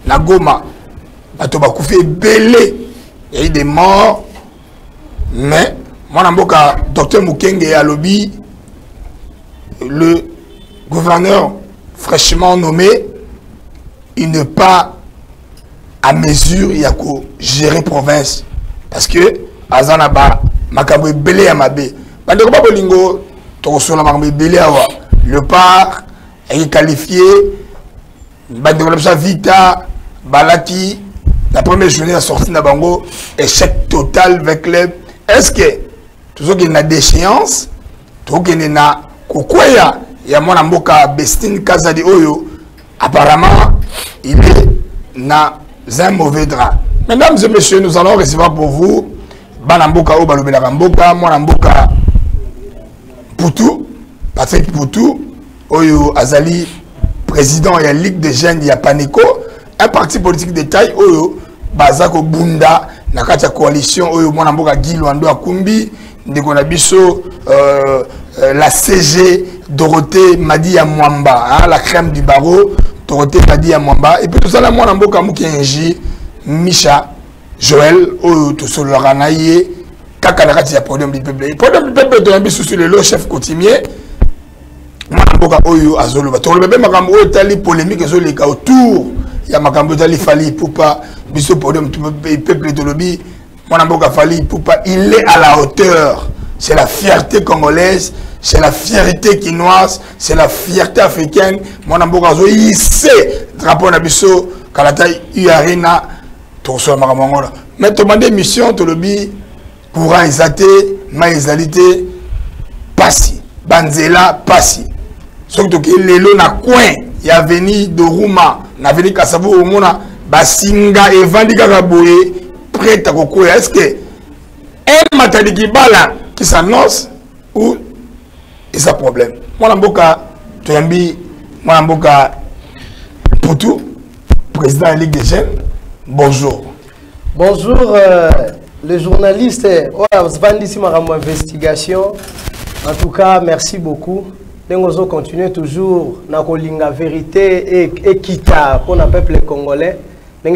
na Goma bato bakufi belé il y a eu des morts mais moi mboka docteur Mukenge à lobby le gouverneur fraîchement nommé il n'est pas à mesure il y a qu'à gérer province parce que azanaba makambo belé ya mabe bandeko ba bolingo to sola makambo belé awa le part est qualifié bandeko la Vita balaki la première journée a sorti na bango échec total avec club est-ce que toujours qu'il y a déchéance toujours qu'il y a kokwea ya mwana mboka Bestine Kazadi Oyo apparemment il est dans un mauvais drap. Mesdames et messieurs, nous allons recevoir pour vous Banamboka ou Balobela Mboka, mwana mboka Poutou, Patrick Poutou, Oyo Azali, président de la Ligue des jeunes de Panico, un parti politique de taille Oyo Bazako Bunda, Nakata coalition Oyo mwana mboka Guy Luando Akumbi, Ndekonabiso, la CG Dorothée Madi Mwamba, hein, la crème du barreau, Dorothée Madi Mwamba, et puis tout ça, là, moi, Namboka Moukenji, Misha, Joël, Oyo, tout ça, le Ranaye, Kakanakati, il y a podium du peuple. Le podium du peuple, il y a un sur le chef coutumier, moi, Namboka Oyo, Azolo, le bébé Makambo, Tali, polémique, autour, il y a Makambo, Tali, Fali, Poupa, Bisso, podium du peuple de lobby, moi, Namboka Fali, Poupa, il est à la hauteur. C'est la fierté congolaise, c'est la fierté quinoise, c'est la fierté africaine. Mon ambokazo, il sait, drapeau nabiso, kalata uarina, tout ça, maramongola. Mais tu m'as des missions, tu le dis, courant exaté, maïsalité, passi, banzela, passi. Surtout que les lots na coin, il y a venu de Rouma, na venu Kassabo, au mona, basinga et vandika kaboye, prêt à coco. Est-ce que un matadiki bala qui s'annonce ou c'est un problème. Moi, Namboka, Toyambi, moi, Namboka, Poutou, président de la Ligue des jeunes, bonjour. Bonjour, les journalistes, Svandisi Maramou Investigation. En tout cas, merci beaucoup. Nous continuons toujours dans la vérité et équitable pour le peuple congolais. En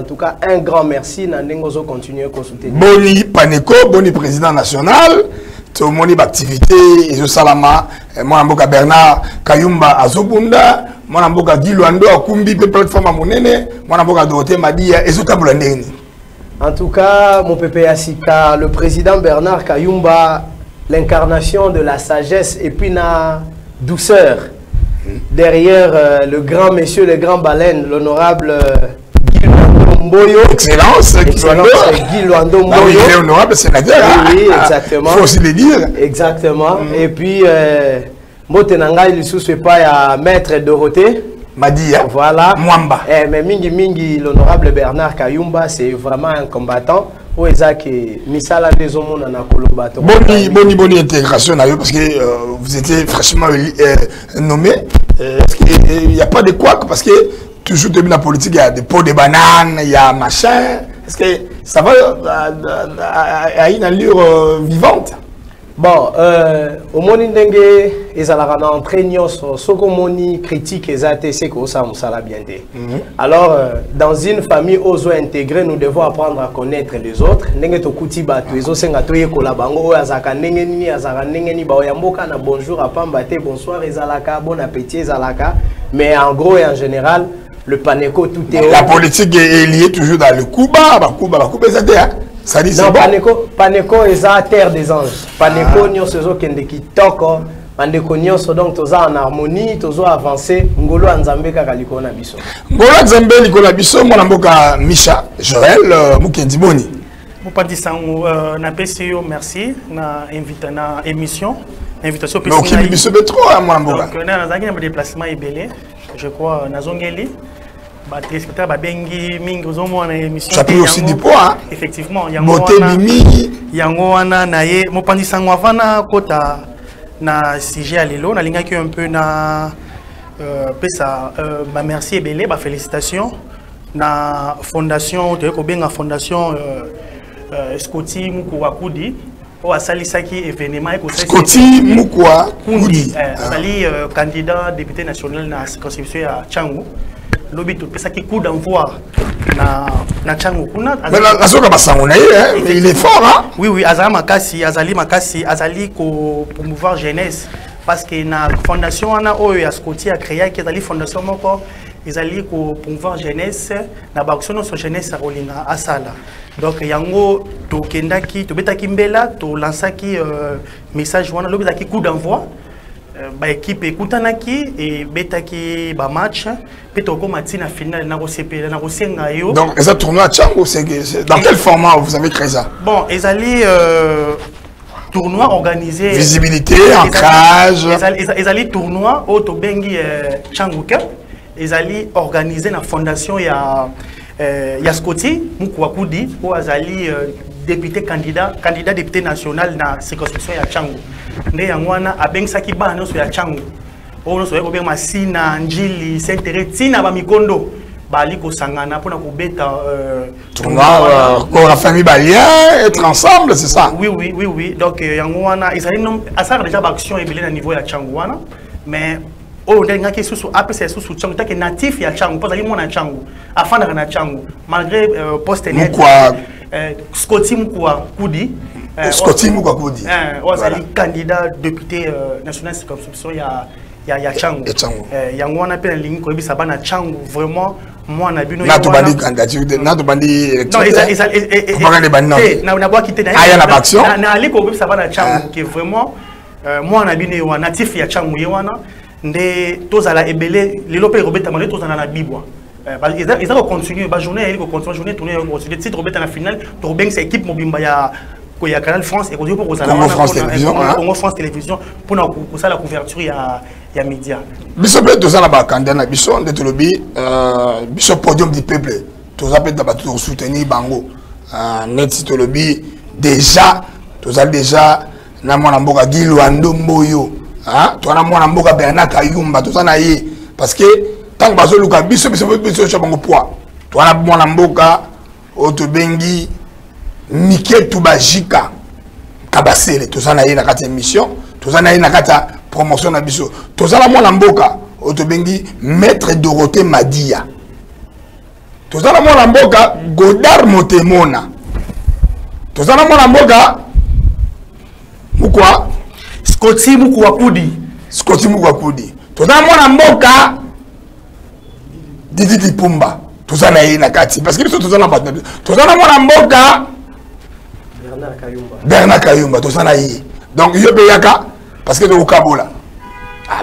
tout cas, un grand merci. Nous continuons à soutenir. Boni Paneko, Boni président national, tout le monde activité, et Salama, Mwanamboka Bernard Kayumba Azobunda, Mwanamboka Guy Luando Akumbi, plateforme à Monene, Mwanamboka Dorothée Madia, et Zotabulandeni. En tout cas, mon pépé Asika, le président Bernard Kayumba, l'incarnation de la sagesse et puis la douceur. Derrière le grand monsieur, le grand baleine, l'honorable Guy Luando Mboyo. Excellence, Guy Luando Mboyo. Il est honorable sénateur. Oui, exactement. Il faut aussi le dire. Exactement. Et puis, Motenanga, il ne soucie pas à Maître Dorothée. Madia. Voilà. Mwamba. Mais Mingi, l'honorable Bernard Kayumba, c'est vraiment un combattant. Boni intégration parce que vous étiez fraîchement nommé. Est-ce qu'il n'y a pas de quoi parce que toujours depuis la politique il y a des pots de bananes, il y a machin. Est-ce que ça va à une allure vivante? Bon, au moni ndenge ezalaka na entraînement soko moni critique ezate c'est que ça musala bien té. Alors dans une famille ozo intégrée nous devons apprendre à connaître les autres. Ndenge to kuti bato ezo senga to yekola bango oyo azaka ndenge nini azaka ndenge ni ba yamboka na bonjour apamba te bonsoir ezalaka bon appétit ezalaka mais en gros et en général le Paneco tout est la politique est liée toujours dans le Kuba ezate hein. Ça dit non, bon. Paneco est à terre des anges. Paneco nyo sezo kende kitoko, Paneco nyo so donc toza en harmonie, tozo avancer, ngolo nzambe kaka likona biso. Ngolo nzambe likona biso mwana mboka Misha, Joël Mukendi Boni. Mopandi sango na PCO merci na invité na émission, invitation PCO. Donc il biso betro mwana mboka. Donc na zaki na déplacement ebelé, je crois na zongeli. Téléspectateurs babengi mingi ozomona émission ça peut aussi du poids effectivement yango wana na ye mopandi sango avana kota na sujet à lelo na lingaki un peu na pesa ba merci ebele ba félicitations na fondation de ko benga fondation Scotty Mukubakudi o asali saki événement et Scotty Mukwa Koudi asali candidat député national na circonscription ya Tchangu lobi tout pesa ki coup d'envoi na Tchangu kuna mais la soka basango na il est fort hein oui azali makasi azali ko promouvoir jeunesse parce que na fondation wana oyo ya Scotty a créé ki azali fondation moko ezali ko promouvoir jeunesse na ba action sur jeunesse a rolinga asala donc yango to kendaki to betaki mbela to lansaki message wana lobi zaki coup d'envoi ba équipe ekutanaki et betaki ba match peto ko matina finale na ko sepela na ko senga yo donc ça tournoi Tchangu c'est dans quel format vous avez créé ça bon ezali tournoi organisé visibilité ancrage ezali tournoi au to bengi Tchangu Cup ezali organisé na fondation ya Scotty Mukwa Koudi ou azali député candidat député national na circonscription ya Tchangu nde yangwana abengsaki bana so ya Tchangu ono so yako masina njili sentere tina ba mikondo bali ko sangana pona ko beta tournoi pour la famille balien être ensemble c'est ça oui donc yangwana ezali asara déjà ba action ebele na niveau ya Tchangu wana mais oh ndenga ki susu apesa susu Tchangu take natif ya Tchangu parce que mona Tchangu afana na Tchangu malgré poste net Scotty Mukwa Koudi Scotty Mukwa Koudi azali candidat député national circonscription ya Tchangu yango wana pe na lingi ko ebisa bana Tchangu vraiment moi na bino na to bandi candidature na to bandi non na boa kité na action na ali ko ebisa bana Tchangu que vraiment moi na bino wa natif ya Tchangu yewana nde tozala ebele lelo pe robeta mane tozana na bibwa ils ont continué ba journée ils continuer journée tourner continuer titre robeta na finale to beng sa équipe mobimba ya ko ya Canal France et continue pour kozala Congo France Télévision pour na ko la couverture ya média biso pe tozala ba candidat na biso nde tolobi biso podium du peuple toza pe ba to soutenir bango net tolobi déjà tozala déjà na mwana mboka Gilwando Mboyo hein toi na mwana mboka Bernard Kayumba tout ça na yé parce que tant que bazo luka biso chabango poids toi na mwana mboka otobengi Mike Tubajika Kabasele tout ça na yé na kati émission tout ça na yé na kati promotion na biso tout ça na mwana mboka otobengi Maître Dorothée Madia tout ça na mwana mboka Godard Motemona tout ça na mwana mboka Mukwa Scotty Mukwa Koudi toza mwana mboka Didi Lipumba toza na ye na kati parce que biso toza na batna toza na mwana mboka Bernard Kayumba toza na ye donc yo be yaka parce que to kabola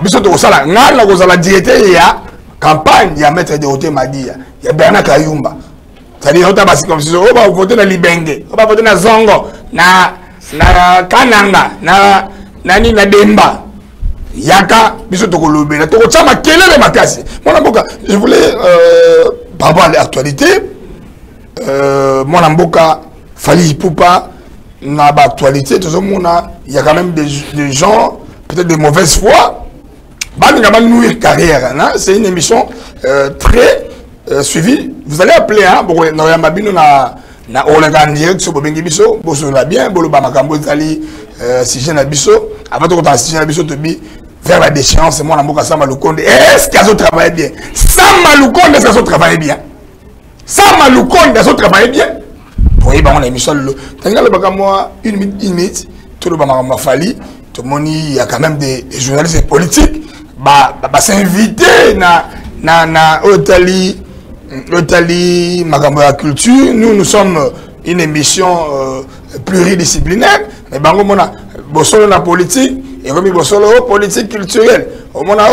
biso to sala ngala ko sala directeur ya campagne ya Maître Dorothée Madia ya Bernard Kayumba c'est-à-dire on tabasi comme si on va voter na Libenge on va voter na Zongo na Kananga na nani na Demba yaka biso tokolobela tokochama kelele makasi mwana mboka je voulais par rapport à l'actualité mwana mboka Fally Ipupa na ba actualité tozomona il y a quand même des gens peut-être de mauvaise foi baninga banouir carrière hein? C'est une émission très suivie vous allez appeler hein pour na mabino na Olega en direct sur Bobengi Biso, Boso la bien, Bolo Bamakambo Zali, Sijen na Biso, avant de continuer Sijen na Biso te bi vers la déchéance, moi Namboka Sama Lukonde, est-ce qu'elles ont travaillé bien? Sama Lukonde, est-ce qu'elles ont travaillé bien? Sama Lukonde, est-ce qu'elles ont travaillé bien? Oui, bah on a émission le. T'as le Bakamoa, une minute, tout le Bamakambo Fally, tout le monde, il y a quand même des journalistes politiques, bah s'inviter na Otali Makambo la culture, nous sommes une émission pluridisciplinaire, mais bango mona bosolo na politique et comme bosolo politique culturelle. Au mona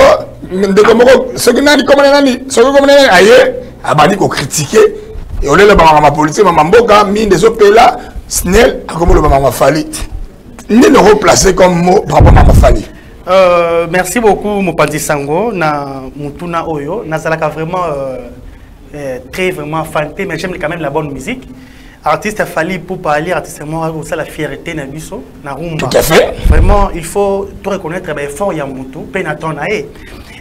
de comme ce que nani comme nani, ce que comme nani aye abadi ko critiquer et on le bango politique mamboka mine des opéla snel comme le bango Fally. Ni le replacer comme mot par rapport à Fally. Merci beaucoup Mopanzi Sango na mutuna oyo nazalaka vraiment très vraiment fanté mais j'aime quand même la bonne musique artiste Fally Ipupa ali artiste moi ça la fierté na biso na rumba tout à fait vraiment il faut tout reconnaître ben fort ya mutu pe na tona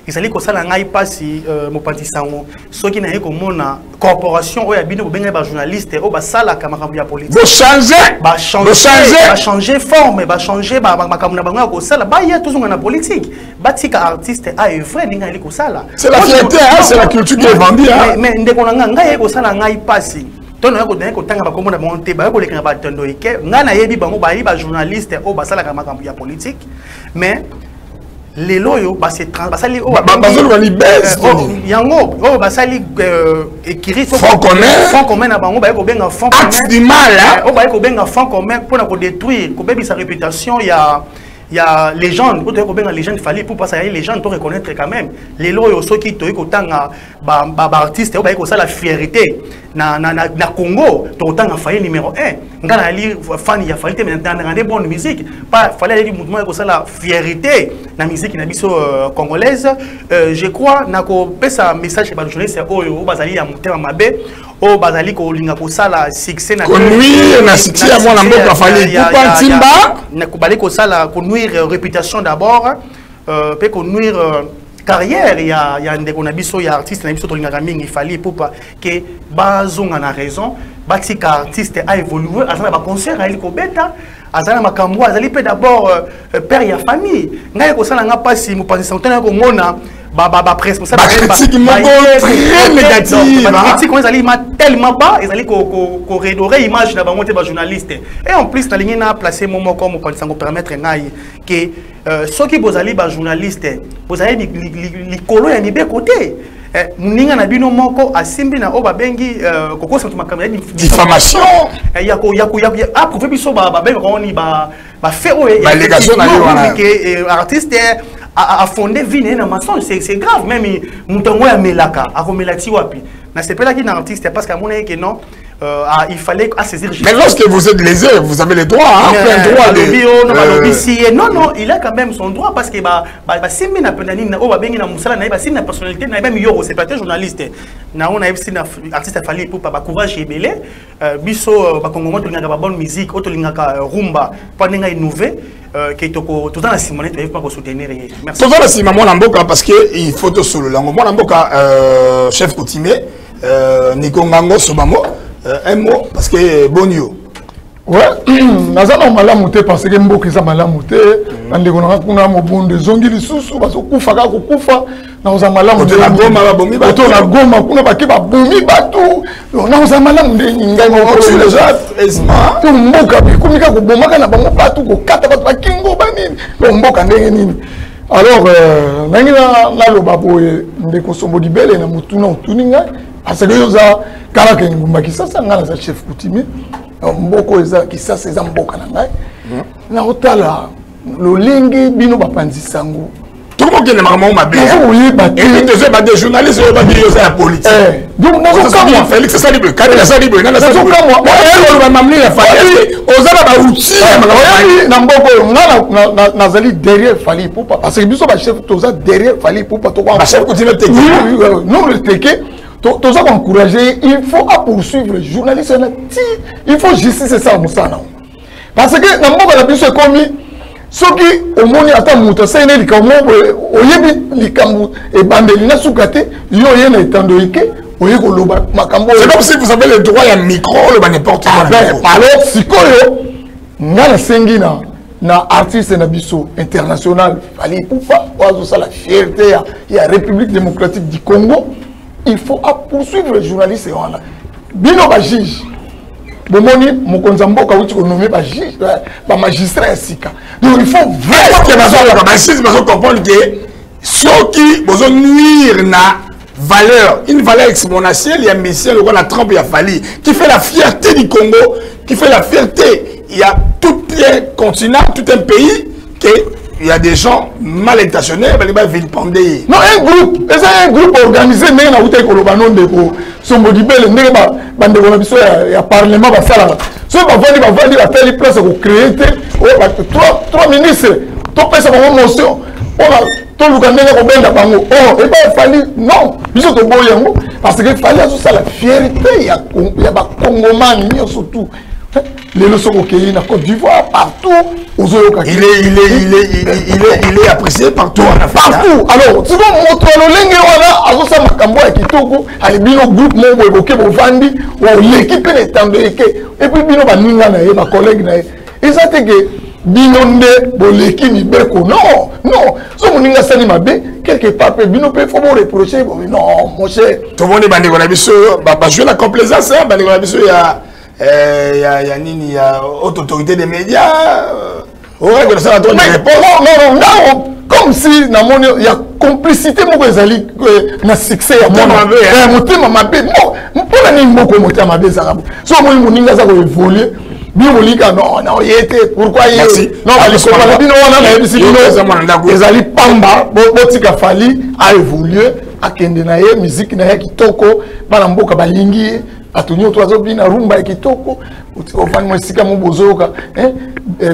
ezali ko sala ngai pasi mopanzi sango soki na yeko mona corporation oya bino benga ba journaliste o ba sala ka makambo ya politique ba changer forme ba changer ba makambo na bango ko sala ba ya tozonga na politique ba tika artiste a œuvre ninga ali ko sala c'est la fierté c'est la culture qui est vendue mais ndeko na ngai ko sala ngai pasi tono yako dako tanga ba komona monte ba ko lekanga ba tondo ike ngana yebi bango ba ba journaliste o ba sala ka makambo ya politique mais les loyaux basali yango oh basali écrit fond commun na bango ba ko benga fond commun du mal oh ba ko benga fond commun pour na ko détruire ko bebi sa réputation il y a légende pour ko benga légende fallait pour passer les légende pour reconnaître quand même les loyaux ceux qui to ko tanga ba artiste ba ko ça la fierté na Congo to tanga faille numéro 1 ngana ali fan ya fallait maintenant rendre bonne musique pas fallait aller du mouvement ko ça la fierté na musique na biso congolaise je crois na ko pesa message ba journaliste o bazali ya mutema mabe o bazali ko linga ko sala succès na nuire na cité ya mwana mboka fallait pour Timba na ko bali ko sala ko nuire réputation d'abord peut ko nuire carrière il y a ndeko na biso ya artiste na biso to linga mingi il fallait pour pas que bazonga na raison batika artiste a évolué azana ba concert ali ko beta azana makambo azali pe d'abord père ya famille ngai ko sala nga pasi mo pasi santana ko mona ba presse ça critique très négative critique on ezali ma tellement bas ezali ko redorer image na bango te ba journaliste et en plus na lingi na placer momo comme pour sango permettre ngai que ceux qui bozali ba journaliste bozali likolo ya nibe côté muninga na bino moko asimbi na oba bengi kokosa tuma kamera diffamation yako approuver biso ba bengi oni ba fait ba légation na yo que artiste a fondé vie na maçon c'est grave même mutongo ya melaka akomelati wapi na c'est pas là qui est artiste parce qu'à mon avis que non il fallait saisir. Mais lorsque vous êtes lésé, vous avez le droit, hein, plein droit de... Non, il a quand même son droit parce que si on a une personnalité, c'est pas un journaliste. On a un artiste fallait pour pas courage et belé. Biso, Congo, tu as bonne musique, tu as rumba, pour innover. Tout dans la Simone, tu pas soutenir. Tout dans la Simone, parce qu'il faut te solo. Moi, chef coutumier, Nico Ngango Sobamo. Un mot parce que bonio. Ouais, nazana malamuté parce que mboka za malamuté ndeko na kuna mobonde zongi lisusu bazokufa ka kokufa na za malamuté na goma ba bomi ba to na goma kuna ba ke ba bomi batu na za malamuté ngai mo ko les autres esma to mboka bikumika ko bomaka na bango batu ko kata batu bakingo banini to mboka ndenge nini alors nangina na loba boye ndeko sombo dibele na mutuna utuninga parce que yoza kala ke ngumba kisasa ngala za chef coutumier mboko eza kisasa eza mboka na ngai na otala lolingi bino bapanzi sango tout le monde est normalement ma bien oui ba des journalistes ba des yoza politique donc nazo kama Félix ça libre quand ça libre na ça kama ba mamli ya fali ozala ba outil na mboko ngala nazali derrière fali poupa parce que biso ba chef toza derrière fali poupa to ba chef coutumier technique non le teke tout ça encourager, il faut poursuivre les journalistes, il faut justice c'est ça Moussana. Parce que dans mon cas c'est comme ceux qui au monde attend muta c'est né comme au yebi likambu et bandelina soukate yo yena etandoike au yeko loba makambo. C'est comme si vous avez le droit à un micro le n'importe quoi. Alors sikoyo ngana sengina na artiste na biso international fallait poupa oazo ça la fierté ya République démocratique du Congo. Il faut poursuivre les journalistes. Bino ba juge. Bomoni mokonzambo ka wuti ko nommer ba juge, ba magistrat sika. Donc il faut vraiment que ba juge ba comprendre que ceux qui besoin nuire na valeur, une valeur exponentielle, il y a mission le la Trump il a fallu qui fait la fierté du Congo, qui fait la fierté, il y a tout un continent, tout un pays qui il y a des gens mal intentionnés, mais ils vont vilipender. Non, un groupe organisé, mais il y a un groupe de son bodibel, il y a un parlement, il y a un place pour créer 3 ministres, 3 personnes en motion. Tout le monde a fallu, non, parce qu'il fallait la fierté, il y a des Congomans, surtout. Les leçons au Kenya, na Côte d'Ivoire, partout. Il est apprécié partout en Afrique. Partout. Alors, tu vois, mon toit, le lingue, voilà, à ça, ma cambo, à Kitoko, à l'ébino groupe, mon évoqué, mon vandi, ou l'équipe, les temps de l'équipe. Et puis, bino, ma ninga, ma collègue, et ça, c'est que, bino, l'équipe, ni beko. Non, non. Si mon ninga, ça, ni ma bé, quelque part, bino, il faut me reprocher. Non, mon cher. Tout le monde est bandé, on a vu ça, jouer la complaisance, bandé, on a vu ça, il y a haute autorité des médias. Non, comme si il y a complicité, il y a succès. Il y a atunyo toazo bina rumba kitoko ofani mwesika mubozoka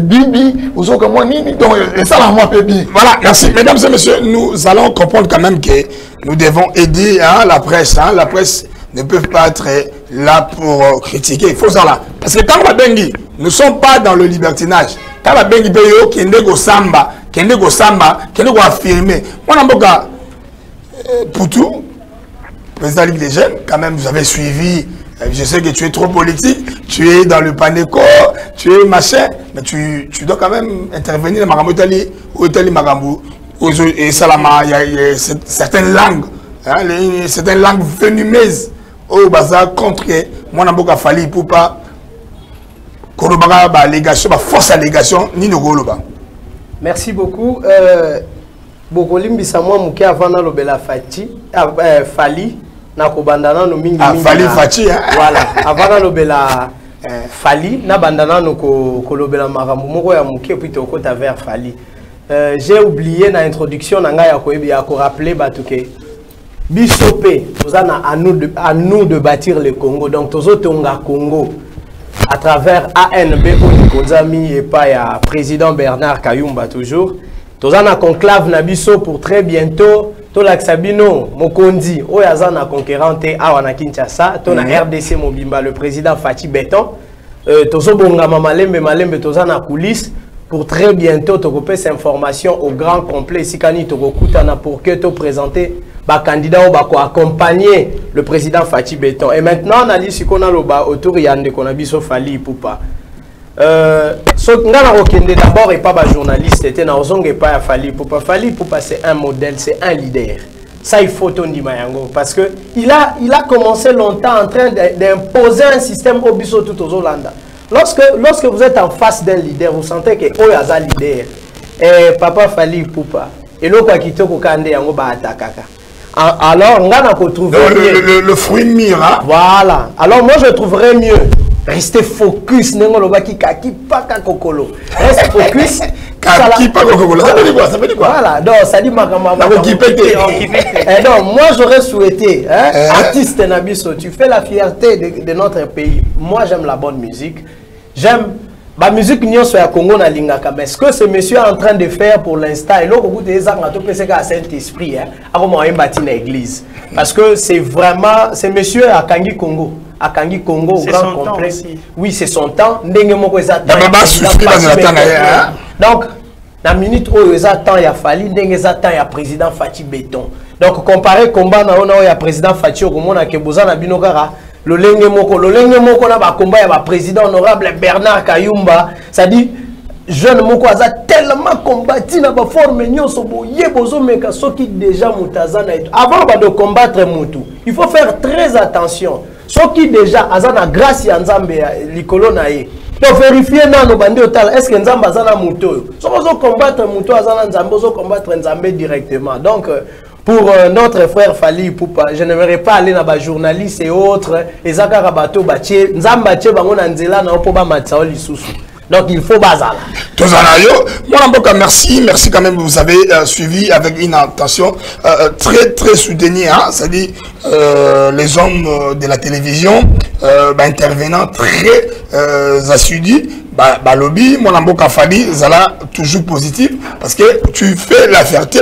bibi bozoka moi nini donc ça la moi pébi. Voilà, merci mesdames et messieurs, nous allons comprendre quand même que nous devons aider la presse, la presse ne peut pas être là pour critiquer, il faut ça là parce que quand la bengi nous ne sommes pas dans le libertinage. Quand la bengi beyo kende go samba kende go affirmer moi namboka pour tout président Ligue des Jeunes, quand même vous avez suivi. Je sais que tu es trop politique, tu es dans le panéco, tu es machin, mais tu dois quand même intervenir dans Marambo Itali ou Itali Marambo. Et Salama, il y a certaines langues, certaines langues venimeuses au bazar contre moi n'amboka fali pour pas Kolobaga ba allégation, ba force allégation ni no goloba. Merci beaucoup. Bokolimbi samwa muke avana lobela fali. Na kobandana no mingi Fali Fati voilà avant lobela Fali na bandana no ko lobela makambo moko ya muke puis to kota vers Fali j'ai oublié na introduction na nga ya koyebi ya ko rappeler batuke bisopé tozana à nous de bâtir le Congo donc tozo tonga Congo à travers ANB Onikonzami et pas ya président Bernard Kayumba toujours tozana conclave na biso pour très bientôt. Tola Sabino Mokondi Oyazana conquérante awana Kinshasa tona RDC Mobimba le président Fati Beton tozo bonga malembe tozana coulisses pour très bientôt to kopesa information au grand complet sikani to kokutana pour que to présenter ba candidat ba ko accompagner le président Fati Beton et maintenant on a dit sikona loba autour yande kona biso Fali Ipupa d'abord et pas journaliste était na ozonge pas Fali Ipupa c'est un modèle, c'est un leader. Ça il faut ton Mayango parce que il a commencé longtemps en train d'imposer un système au biso tout aux Hollanda. Lorsque vous êtes en face d'un leader, vous sentez que Oyaza leader et papa Fali Ipupa et l'autre qui te kokande yango ba atakaka. Alors on a trouvé le fruit mira. Voilà. Alors moi je trouverais mieux restez focus nengolobaki kaki paka kokolo. Reste focus kaki paka kokolo. Ça veut dire quoi? Ça veut dire quoi? Voilà. Donc ça dit makama. Donc moi j'aurais souhaité artiste Nabiso, tu fais la fierté de notre pays. Moi j'aime la bonne musique. J'aime la musique nyonso ya Congo na lingaka. Mais ce que ce monsieur est en train de faire pour l'instant et l'autre côté des armes à tout PC à Saint-Esprit à comment on bâti une église parce que c'est vraiment ce monsieur à Kangi Congo. À Kangi Congo au grand complet. Oui, c'est son temps. Donc, la minute où il y a temps, il y a Fali, il y a temps, il y a président Fati Beton. Donc, comparé combat, il y a président Fati Okomona qui est na binokara. Le lenge moko na ba combat, il y a président honorable Bernard Kayumba. Ça dit, jeune moko aza tellement combattu na ba forme nyonso boye bozo meka soki déjà mutazana. Avant de combattre mutu, il faut faire très attention. Ce qui déjà azana grâce ya nzambe likolo na ye to vérifier nano bandi otal est-ce que nzambe azana muto so bozo combattre muto azana nzambe bozo combattre nzambe directement donc pour notre frère Fali Ipupa je n'aimerais pas aller na ba journaliste et autres ezaka bato batie nzambe atie bango na nzela na opo ba matsao lisusu. Donc il faut bazala. Merci quand même, vous avez suivi avec une attention très soutenue, hein, c'est-à-dire les hommes de la télévision intervenant très assidus, lobby, mon amboka Fali, Zala toujours positif parce que tu fais la fierté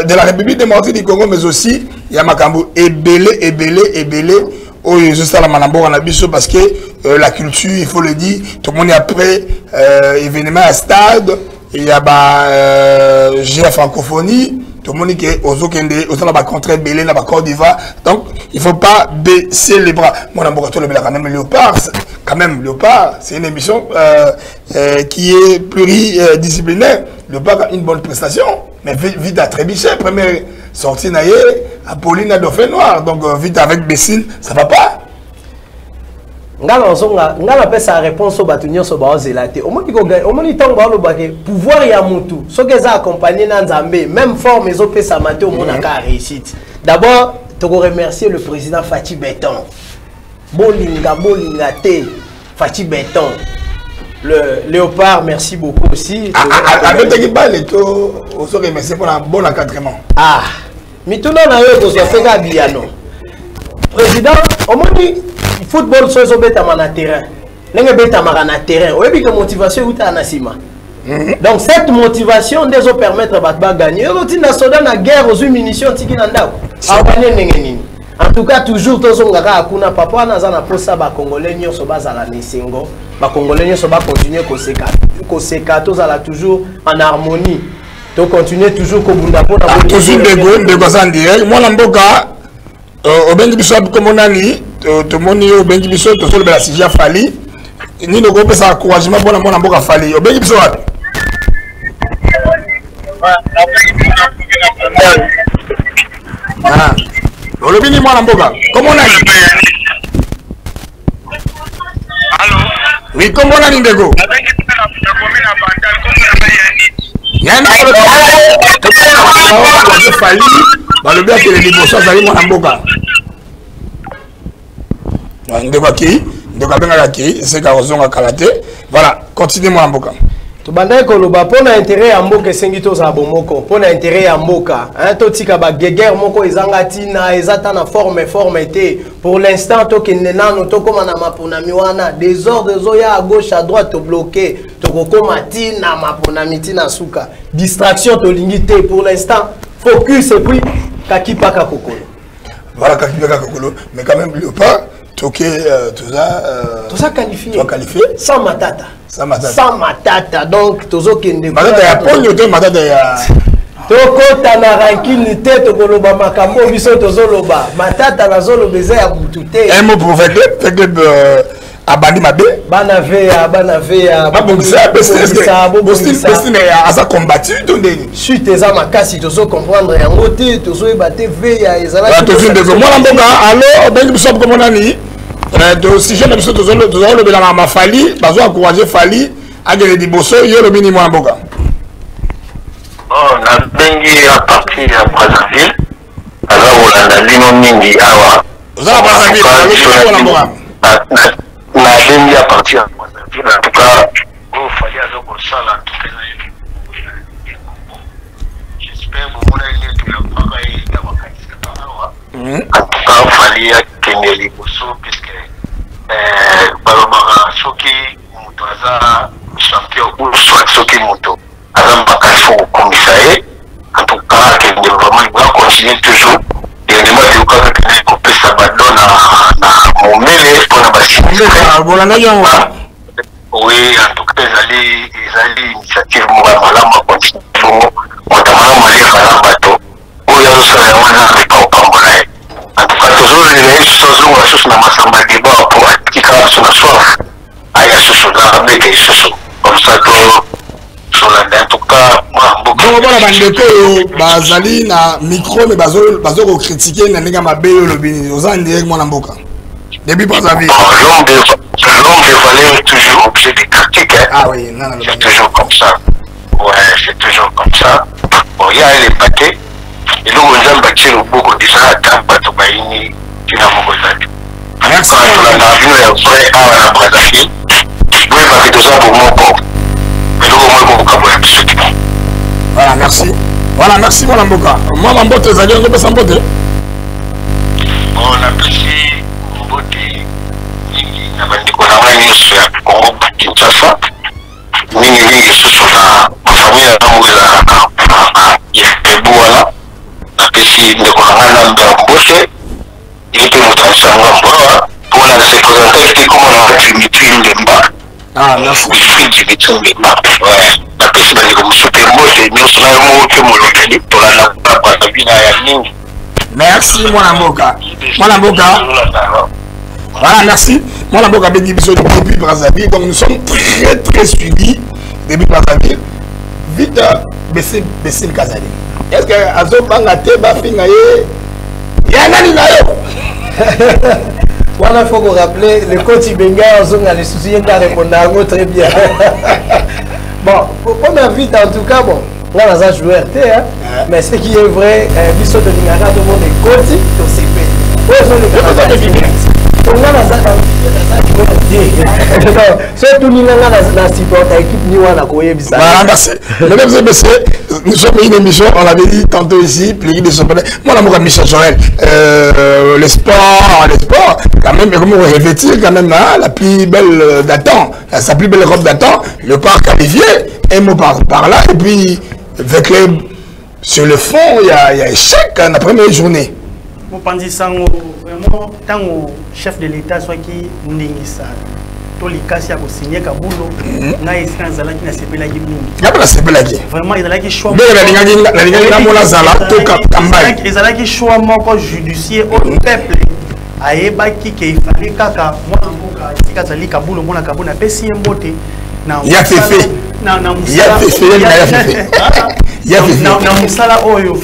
de la République démocratique du Congo, mais aussi il y a Makambo ébélé. Oh, juste à la Manambo en abisso parce que la culture, il faut le dire. Tout le monde est après événement à stade. Il y a la francophonie. Tout le monde est aux autres contre Belé, dans la Côte d'Ivoire. Donc, il ne faut pas baisser les bras. Mon amour, quand même, Léopard, c'est une émission qui est pluridisciplinaire. Léopard a une bonne prestation, mais vite à Trébiché, première sortie naïe, Apolline à Dauphin Noir. Donc, vite avec Bessine, ça ne va pas. Ngala pe sa réponse au batunyo so ba zelate au moni tango ba lo ba ke pouvoir ya mutu so que ça accompagner na Nzambe même forme ezo pe sa maté au mona ka réussite. D'abord to remercier le président Fachi Beton bolinga te Fachi Beton le Léopard, merci beaucoup aussi. Avec qui parle to on se remercier pour un bon encadrement. Ah mituna na yo to so fait ka biano président au moni football so beta na terrain lenga beta na terrain oyebi que motivation uta na sima. Donc cette motivation des o permettre ba gagner roti na soda na guerre aux munitions tiki na ndako abanye nini. En tout cas toujours tozonga ka akuna papa na za na posa ba congolais nyonso bazala nesengo ba congolais nyonso ba continuer ko seka tozala toujours en harmonie to continuer toujours ko bunda pona toujours de goza direct moi na mboka obengi biso comme on a dit tout le monde au bengi biso to solo bela sija fali ni no ko pesa encouragement pour na mboka fali au bengi biso wapi ah le bini moi na mboka comment on a dit allô oui comment on a dit ndeko yani ko fali ba le bien que les liboso zali moi na mboka voilà, continuez-moi en boka. Tu bandai koloba pour l'intérêt à mboka sengito za bomoko, pour l'intérêt à mboka. Hein, to tika ba guerre moko ezangati na ezata na forme été. Pour l'instant to kenenano to koma na mapona miwana, désordre zoya à gauche à droite to bloqué, to kokoma tina mapona mitina suka. Distraction to limité pour l'instant. Focus et puis kakipa kakokolo. Voilà kakipa kakokolo, mais quand même Léopard tout ça qualifié. Sans matata. Sans matata. Donc, tozo kende. Matata ya ponyo te matata ya. Toko tana rankini te to koloba makambo biso tozo loba. Matata na zolo beza ya butute. Un mot pour faire abandi mabe. Bana veya. Babongisa Bostine a sa combattu tondeni. Suite eza makasi tozo comprendre yango te tozo ebate veya ezala. Tozo ndeko moi mboka allo bengi biso comme on a dit. Si je me suis toujours le dans ma fali, bazo encourager fali à gagner des bossos, yo le minimum en boka. Oh, na bengi à partir de Brazzaville. Alors on a lino mingi awa. Vous avez Brazzaville, na bengi à partir de Brazzaville. En tout cas, vous fallait alors qu'on sala en tout cas. J'espère que vous allez tout le pareil d'avoir en tout cas, il fallait que les bossos puisque balobaka soki moto aza champion ou soit soki moto aza makasi fo kokomisa ye en tout cas kende vraiment il doit continuer toujours dernièrement eokaka kende kopesa bado na momele mpona basinistre oui en tout cas ezali initiative moko ya malamu akontinue bongo moto malamu alekala bato oyo azosala yango eza meka opambola ye en tout cas toujours les choses sont na masamba débat pour qui a sur la soif aya sur la bête sur comme ça que sur la en tout cas moi beaucoup bona bandeko bazali na micro mais bazo ko critiquer na ndenge mabe le bini ozan direct moi na mboka depuis Brazzaville l'homme de valeur est toujours objet de critique ah oui non c'est toujours comme ça ouais c'est toujours comme ça bon il y a les paquets et nous on a bâti le beaucoup de ça à bateau baini tu n'as pas besoin. Merci. Voilà, merci. Voilà, merci mon amboka. Moi, mon botte, ça vient de passer en botte. On apprécie mon botte. Il y a des collègues qui sont à Congo, Kinshasa. Mingi sur la famille à Bouala. Apprécie des collègues qui sont à Boche. Il était monté à Sangamba. Pour la séquence. présenter comment on a Dimitri Ndemba. Ah, merci. Dimitri Ndemba. Ouais. La personne est comme super beau, c'est nous sommes là, que mon localité pour la merci, mon amboka. Mon amboka. Voilà, merci. Mon amboka a béni depuis Brazzaville. Donc nous sommes très très suivis depuis Brazzaville. Vite, baisser le Kazali. Est-ce que Azo Bangate Bafinga y a un animal? Voilà, il faut qu'on rappelle, le coach Benga, on a les soucis, il a répondu très bien. Bon, on a vite en tout cas, bon, là, on a un joueur, hein, mais ce qui est vrai, Bisso de Lingara, tout le monde est coach, tout c'est fait. Oui, on est coach. On a c'est tout le monde dans la support équipe ni on a coupé bizarre. Voilà, merci. Mesdames et messieurs, nous sommes une émission, on l'avait dit tantôt ici, plus de championnat. Moi, l'amour à Michel Joël, le sport, quand même, comment on revêtir quand même la plus belle d'antan, sa plus belle robe d'antan, le parc qualifié, un mot par là, et puis avec les, sur le fond, il y a échec dans la première journée. Vous pensez ça, vraiment, tant que chef de l'État soit qui n'engisa, tous les cas, si vous signez Kaboulou, n'a pas de zala qui n'a pas de guimou. Il n'y a pas de la vraiment, il y a qui choix. Il y a qui choix mon judiciaire au peuple. Aïeba qui il fallait kaka, moi en si Kazali Kaboulou, mon Kaboulou n'a pas si un beauté. Il y a fait.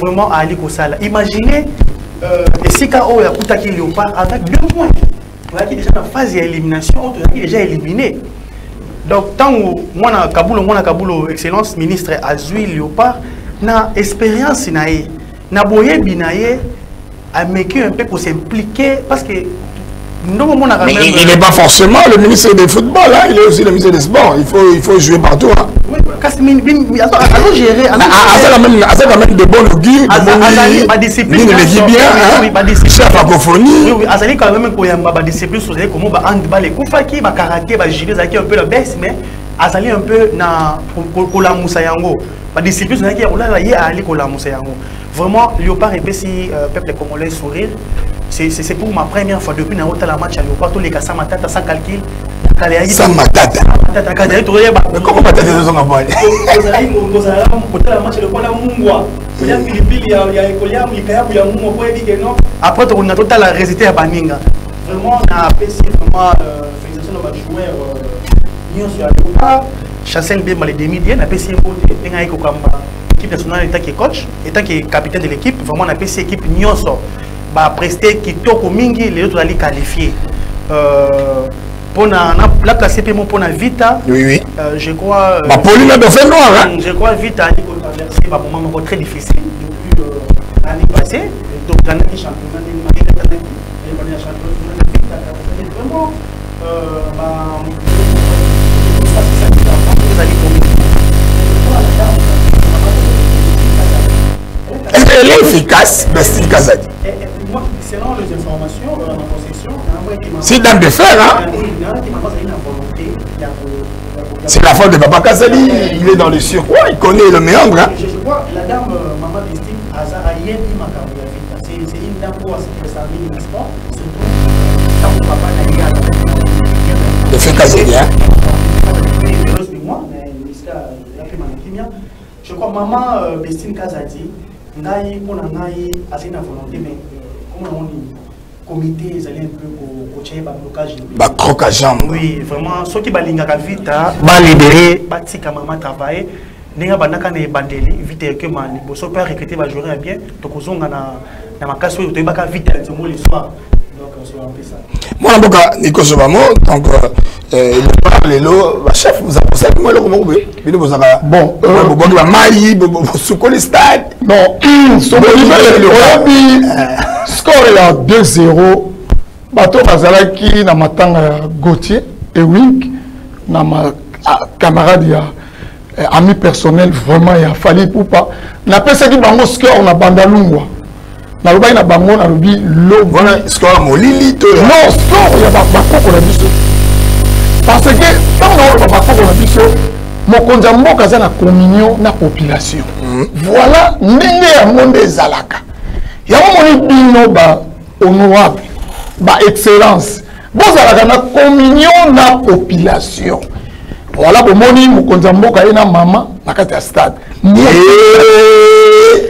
Vraiment à Ali Kosala. Imaginez, et si Kao a coupé Léopard avec 2 points. Vous avez déjà en phase d'élimination, vous déjà éliminé. Donc, tant que moi, Kaboulou, excellence ministre Azui Léopard, na expérience na boye binaye a mécu un peu pour s'impliquer parce que mais il n'est pas forcément le ministre des football, hein? Il est aussi le ministre des sports. Il faut jouer partout. Hein? Oui, allons gérer. Ça quand même de bonne augure, de discipline, chef francophonie. Oui, Azali quand même une discipline sur comment handball et kufaki, karaté, judo, ça qui un peu la baisse, mais Azali un peu na kola musayango. Discipline sur qui on a là ali kola musayango. Vraiment, Léopard et si peuple congolais sourire. C'est pour ma première fois depuis la match à Léopard, tous les cas sans matata, sans calcul. Sans matata. Mais comment matata nous en avons? Après, on a total la résultat à Baninga. Vraiment, on a apprécié vraiment félicitations de joueurs Nyon sur Léopard. Chassel bien les demi-diens, on a apprécié l'équipe nationale étant qui est coach, étant qui est capitaine de l'équipe. Vraiment, on a apprécié l'équipe Nyon sur. Presté qui toko mingi les autres allaient qualifier pour la placer pour la Vita. Oui. Je crois Pauline a fait noir, hein? Je crois Vita a traversé un moment très difficile depuis l'année passée. Donc l'année championnat vraiment est-ce qu'elle est efficace, Bastille Kazadi? Selon les informations dans ma possession, c'est dame de fer, hein? C'est la faute de Papa Kazali, il est dans le surpoids, il connaît le méandre, hein? Je crois la dame Maman Christine Azaraïen dit ma c'est une dame pour sa vie, n'est-ce pas? Surtout quand papa n'a pas de fait Kazali, hein? Je crois Maman Christine Kazadi, Naï, pour la Naï, a une volonté, mais comment on dit? Comité, ils allaient un peu coacher le blocage. Croc à jambe. Oui, vraiment, ceux qui balinga vite, libérer, bâtir comme maman travailler, n'ayant pas de bandeli, vite que man, si peut recruter, va jouer bien, donc on a na makaso, tu vas vite le soir. Donc c'est un peu ça. Moi, en tout cas, Nico Sobamo, donc le parle le chef, vous avez pensé que moi le comment vous bon, vous avez maï, vous souko le stade. Non, score est à 2-0. Bato Bazalaki na matanga Gauthier et Wink, na ma camarade ami personnel vraiment il a fallu pour pas. Na pesa ki bango score na Bandalungwa. Na loba na bango na lobi lo voilà score molili to. Non, score ya bakoko na biso. Parce que quand on a bakoko na biso, mokonza mboka za na communion na population. Voilà ndenge ya monde ezalaka. Ya moni bino ba honorable, ba excellence, bozalaka na communion na population. Voilà bomoni mokonza mboka ye na mama na kati ya stade.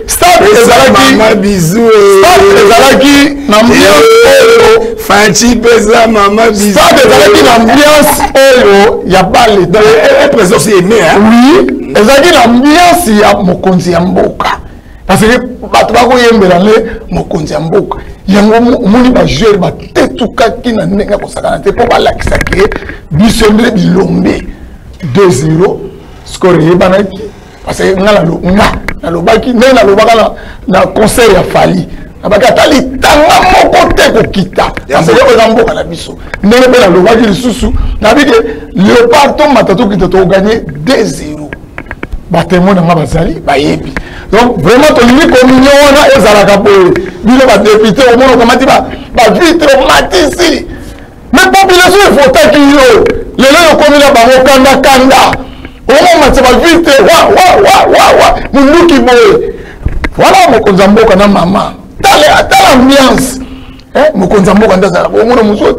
Stade ezalaki mama bisou. Stade ezalaki na ambiance Fanchi pesa mama bisou. Stade ezalaki na ambiance oyo ya bale. Et présent c'est aimé hein. Oui, ezalaki na ambiance ya mokonzi ya mboka. Parce que bato bakoyembela le mokonzi ya mboka. Yango moni ba joueur ba tetukaki na ndenge kosakana te po balakisa ke biso nde bilombe 2-0 score yebanaki parce que ngala lo na lobaki nde na lobaka na concert ya Fali abaka tali tanga moko te ko kita parce que oza mboka na biso ndenge pe na lobaki lisusu na bike Léopard to matatu kita to gagner 2-0 batémoin na bazali bayebi. Donc vraiment tolingi communion wana ezalaka boye bino ba député au monde komati ba vitre matisi mais population efotaki yo lelo yo komina bango kanda omo matisa ba vitre wa munduki boye voilà mokonza mboka na mama tala ambiance mokonza mboka ndazala omona musu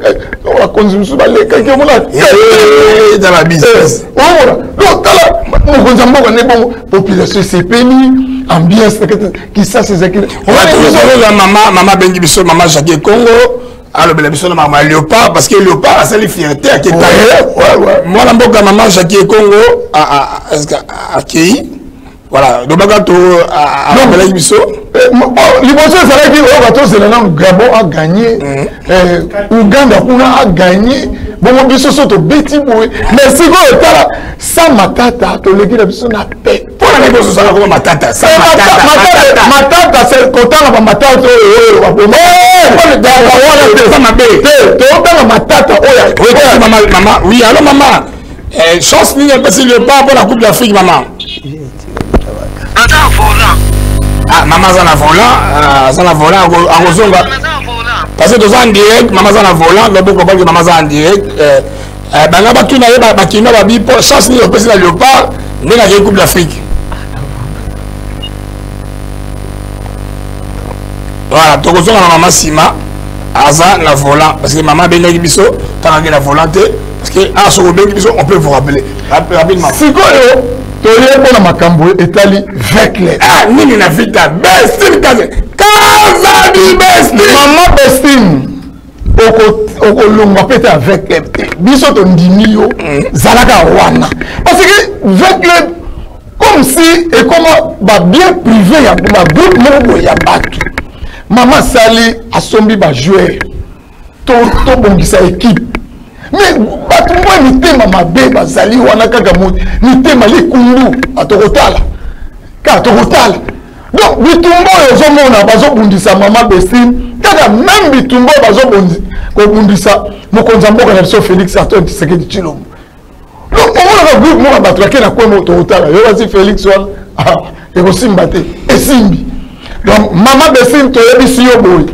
bakonzi musu balekaki omona dans la business omona donc tala mokonza mboka ne bongo population sepeni ambiance qui ça c'est ça qui on va toujours la maman bengi biso maman Jacques Congo alors bela biso na maman Léopard parce que Léopard a sa fierté à Keta moi la mboka maman Jacques Congo a kei voilà donc bagato a bela biso liboso ça qui on va tous le nom Gabon a gagné Ouganda kuna a gagné bon biso soto beti boy mais si go tala sans matata to leki na biso na paix pour la biso ça comme matata ça matata c'est kotala ba matata oyo ba bomba ça mabe to tala matata oyo oui maman oui alors maman chance ni parce que le pas pour la coupe d'Afrique maman ah maman ça na volant en kozonga parce que en direct maman ça na volant le beaucoup que maman ça en direct banga batu na yeba bakino ba bi pour chance ni opesi na Léopard ni na coupe d'Afrique voilà to kozonga na maman Sima aza na volant parce que maman bengi biso tanga na volant parce que à ce bengi biso on peut vous rappeler rapidement sikoyo toye pona makambo etali vekle nini na vita bestin kaze kaza di bestin maman bestin oko longwa pete avec biso to ndimi yo zalaka wana parce que vekle comme si et comment ba bien privé ya ba groupe moko ya bato maman sali asombi ba joueur to bongisa équipe mais bato mwa mitema mabe bazali wana kaka moti mitema likundu atokotala ka tokotala donc bitumbo ozomona bazobundisa mama Bestine kaka même bitumbo bazobundisa mokonza mboka na biso Félix Antoine Tshisekedi Tshilombo donc omona ka groupe moko bato akena kwemo tokotala yo basi Félix wana ekosimba te esimbi donc mama Bestine toyebisi yo boye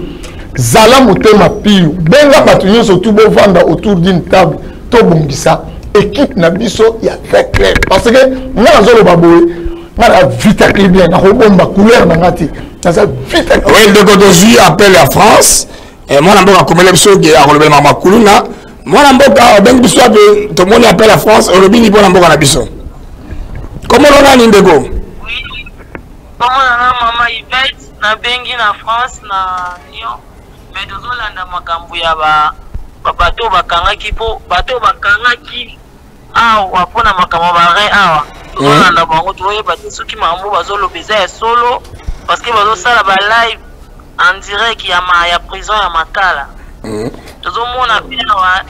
zala motema piyo benga bato nyonso tout beau vendre autour d'une table to bongisa équipe na biso ya très clair parce que nga zolo baboye nga vite bien na robomba couleur na ngati na ça vite oui de Godozi appelle la France et moi na mboka komela biso ke akolobela mama kuluna moi na mboka bengi biso de to moni appelle la France olobini bona mboka na biso comment on a ndego oui comment na mama Yvette na bengi na France na Lyon mais tozolanda makambo ya bato bakangaki po bato bakangaki awa mpona makambo barin awa tozolanda bango toyeba te soki makambo bazolobeza ya solo parce que bazosala ba live en direct ya prison ya Makala tozomona pe awa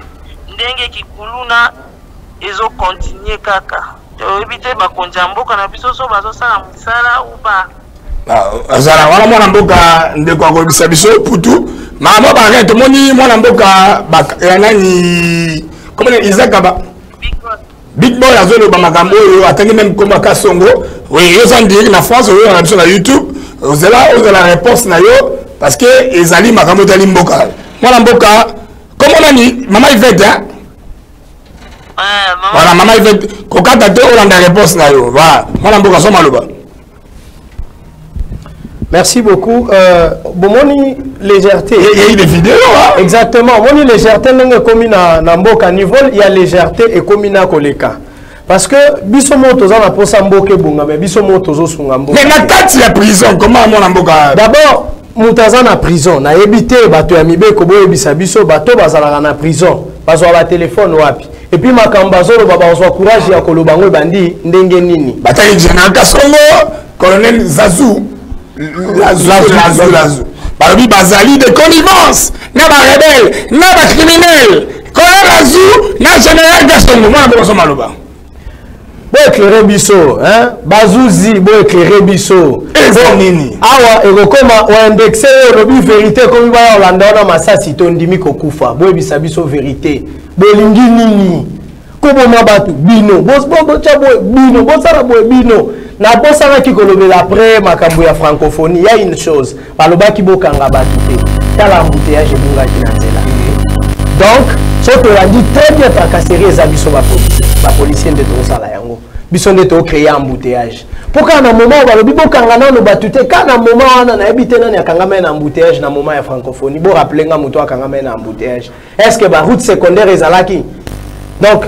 ndenge kikuluna ezokontinue kaka toyebi te bakonzi ya mboka na biso so bazosala mosala uba azala wana mwana mboka ndeko akolobisa biso putu mama ba to moni mwana mboka ya nani comment Isaac ba Big Boy azolo ba makambo yo atangi même comme Kasongo oui yo zandi na France yo na biso na YouTube ozela réponse na yo parce que ezali makambo tali mboka mwana mboka comment nani mama Yvette hein voilà mama Yvette kokata te olanda réponse na yo voilà mwana mboka so maloba Merci beaucoup. Bon, moni légèreté. Il y a eu des vidéos. Hein? Exactement. Moni légèreté, comme na mboka niveau, il y a légèreté et comme na koleka. Parce que biso moto za na posa mboke bunga, mais biso moto zo sunga mboka. Mais na kati ya prison, comment mon mboka? D'abord, mutaza na prison, na ebité bato ya mibeko boye bisa biso bato bazala na prison, bazwa ba téléphone wapi. Et puis makamba zolo baba bazwa courage ya kolobango bandi ndenge nini. Bataille général Kasongo, colonel Zazou. Lazou. Balobi bazali de connivence, na ba rebelle, na ba criminel. Colonel Lazou, na général Kasongo, moi na boso maloba. Bo éclairer biso, hein? Bazouzi, bo éclairer biso. Nini? Awa ekokoma o indexé lobi vérité comme ba Olanda na masasi tondimi kokufa. Bo ebisa biso vérité. Bo lingi nini? Kobo mabatu bino. Bo chabo bino, bo sara bo bino. Na bosana ki kolobela après makambo ya francophonie, il y a une chose. Baloba ki bokanga batu te. Tala embouteillage bunga kinanzela. Donc, ce que l'on dit très bien tracasserie les abisso ba policiers de Tosala yango. Bison de to créer embouteillage. Pourquoi na moment où balobi bokanga na no batute quand na moment wana na ebité na yakanga na embouteillage na moment ya francophonie. Bo rappeler nga muto akanga na embouteillage. Est-ce que ba route secondaire ezalaki? Donc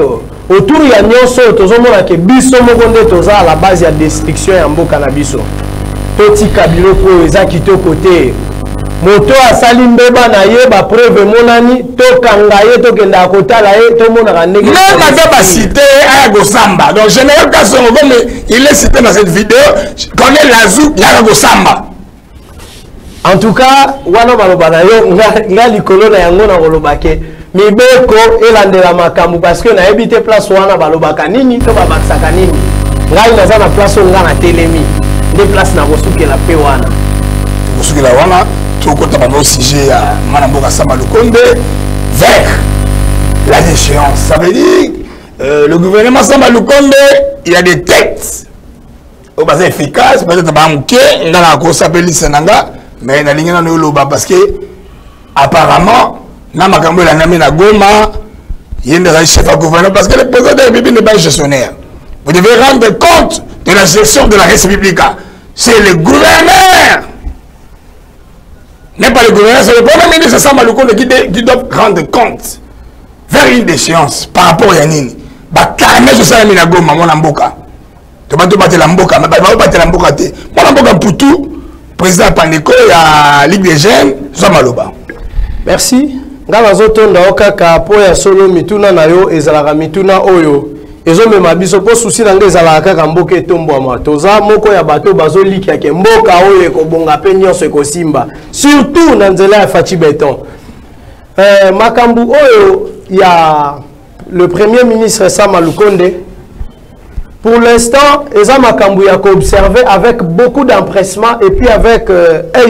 autour ya nyonso tozomona ke biso moko nde toza à la base ya destruction ya mboka na biso. Toti kabilo po eza kitoko te. Moto asali mbeba na ye ba preuve monani to kanga ye to kenda kotala ye to mona ka ndenge. Même madame a cité à Gosamba. Donc général Kasongo comme il est cité dans cette vidéo, connaît Lazou ya Gosamba. En tout cas, wana maloba na yo nga likolo na yango na kolobake mibeko elandela makambu parce que na ebité place wana balobaka nini to babakisaka nini. Ngai naza na place nga na telemi. Nde place na kosukela pe wana. Kosukela wana côté au sujet à Manamboka Samba Lukonde vers la déchéance. Ça veut dire le gouvernement Samba Lukonde, il y a des têtes au bas efficace, peut-être pas manqué, dans la course s'appelle Senanga, mais dans l'ingénieur de Loba parce que apparemment, na makambo la nami na Goma, il y a des chefs à gouvernement parce que le président de la République n'est pas gestionnaire. Vous devez rendre compte de la gestion de la République. C'est le gouverneur. N'est pas le gouverneur, c'est le premier ministre Samba Lukonde qui doit rendre compte vers une déchéance par rapport à Yanini. Bah, carrément, je sais la Goma, mon amboka. Tu vas te battre la mboka, mais pas battre la mboka. Mon amboka pour tout, président Pandeko, il y a Ligue des Jeunes, Samba Loba. Merci. Ngalazo tonda okaka po ya solo mituna na yo ezalaka mituna oyo. Ezo mema biso po souci na nge ezalaka kaka mboka etombwama. Toza moko ya bato bazoliki yake mboka oyo ekobonga pe nyonso ekosimba. Surtout na nzela ya Fachi Beton. Makambu oyo ya le premier ministre Sama Lukonde. Pour l'instant, eza makambu ya ko observer avec beaucoup d'empressement et puis avec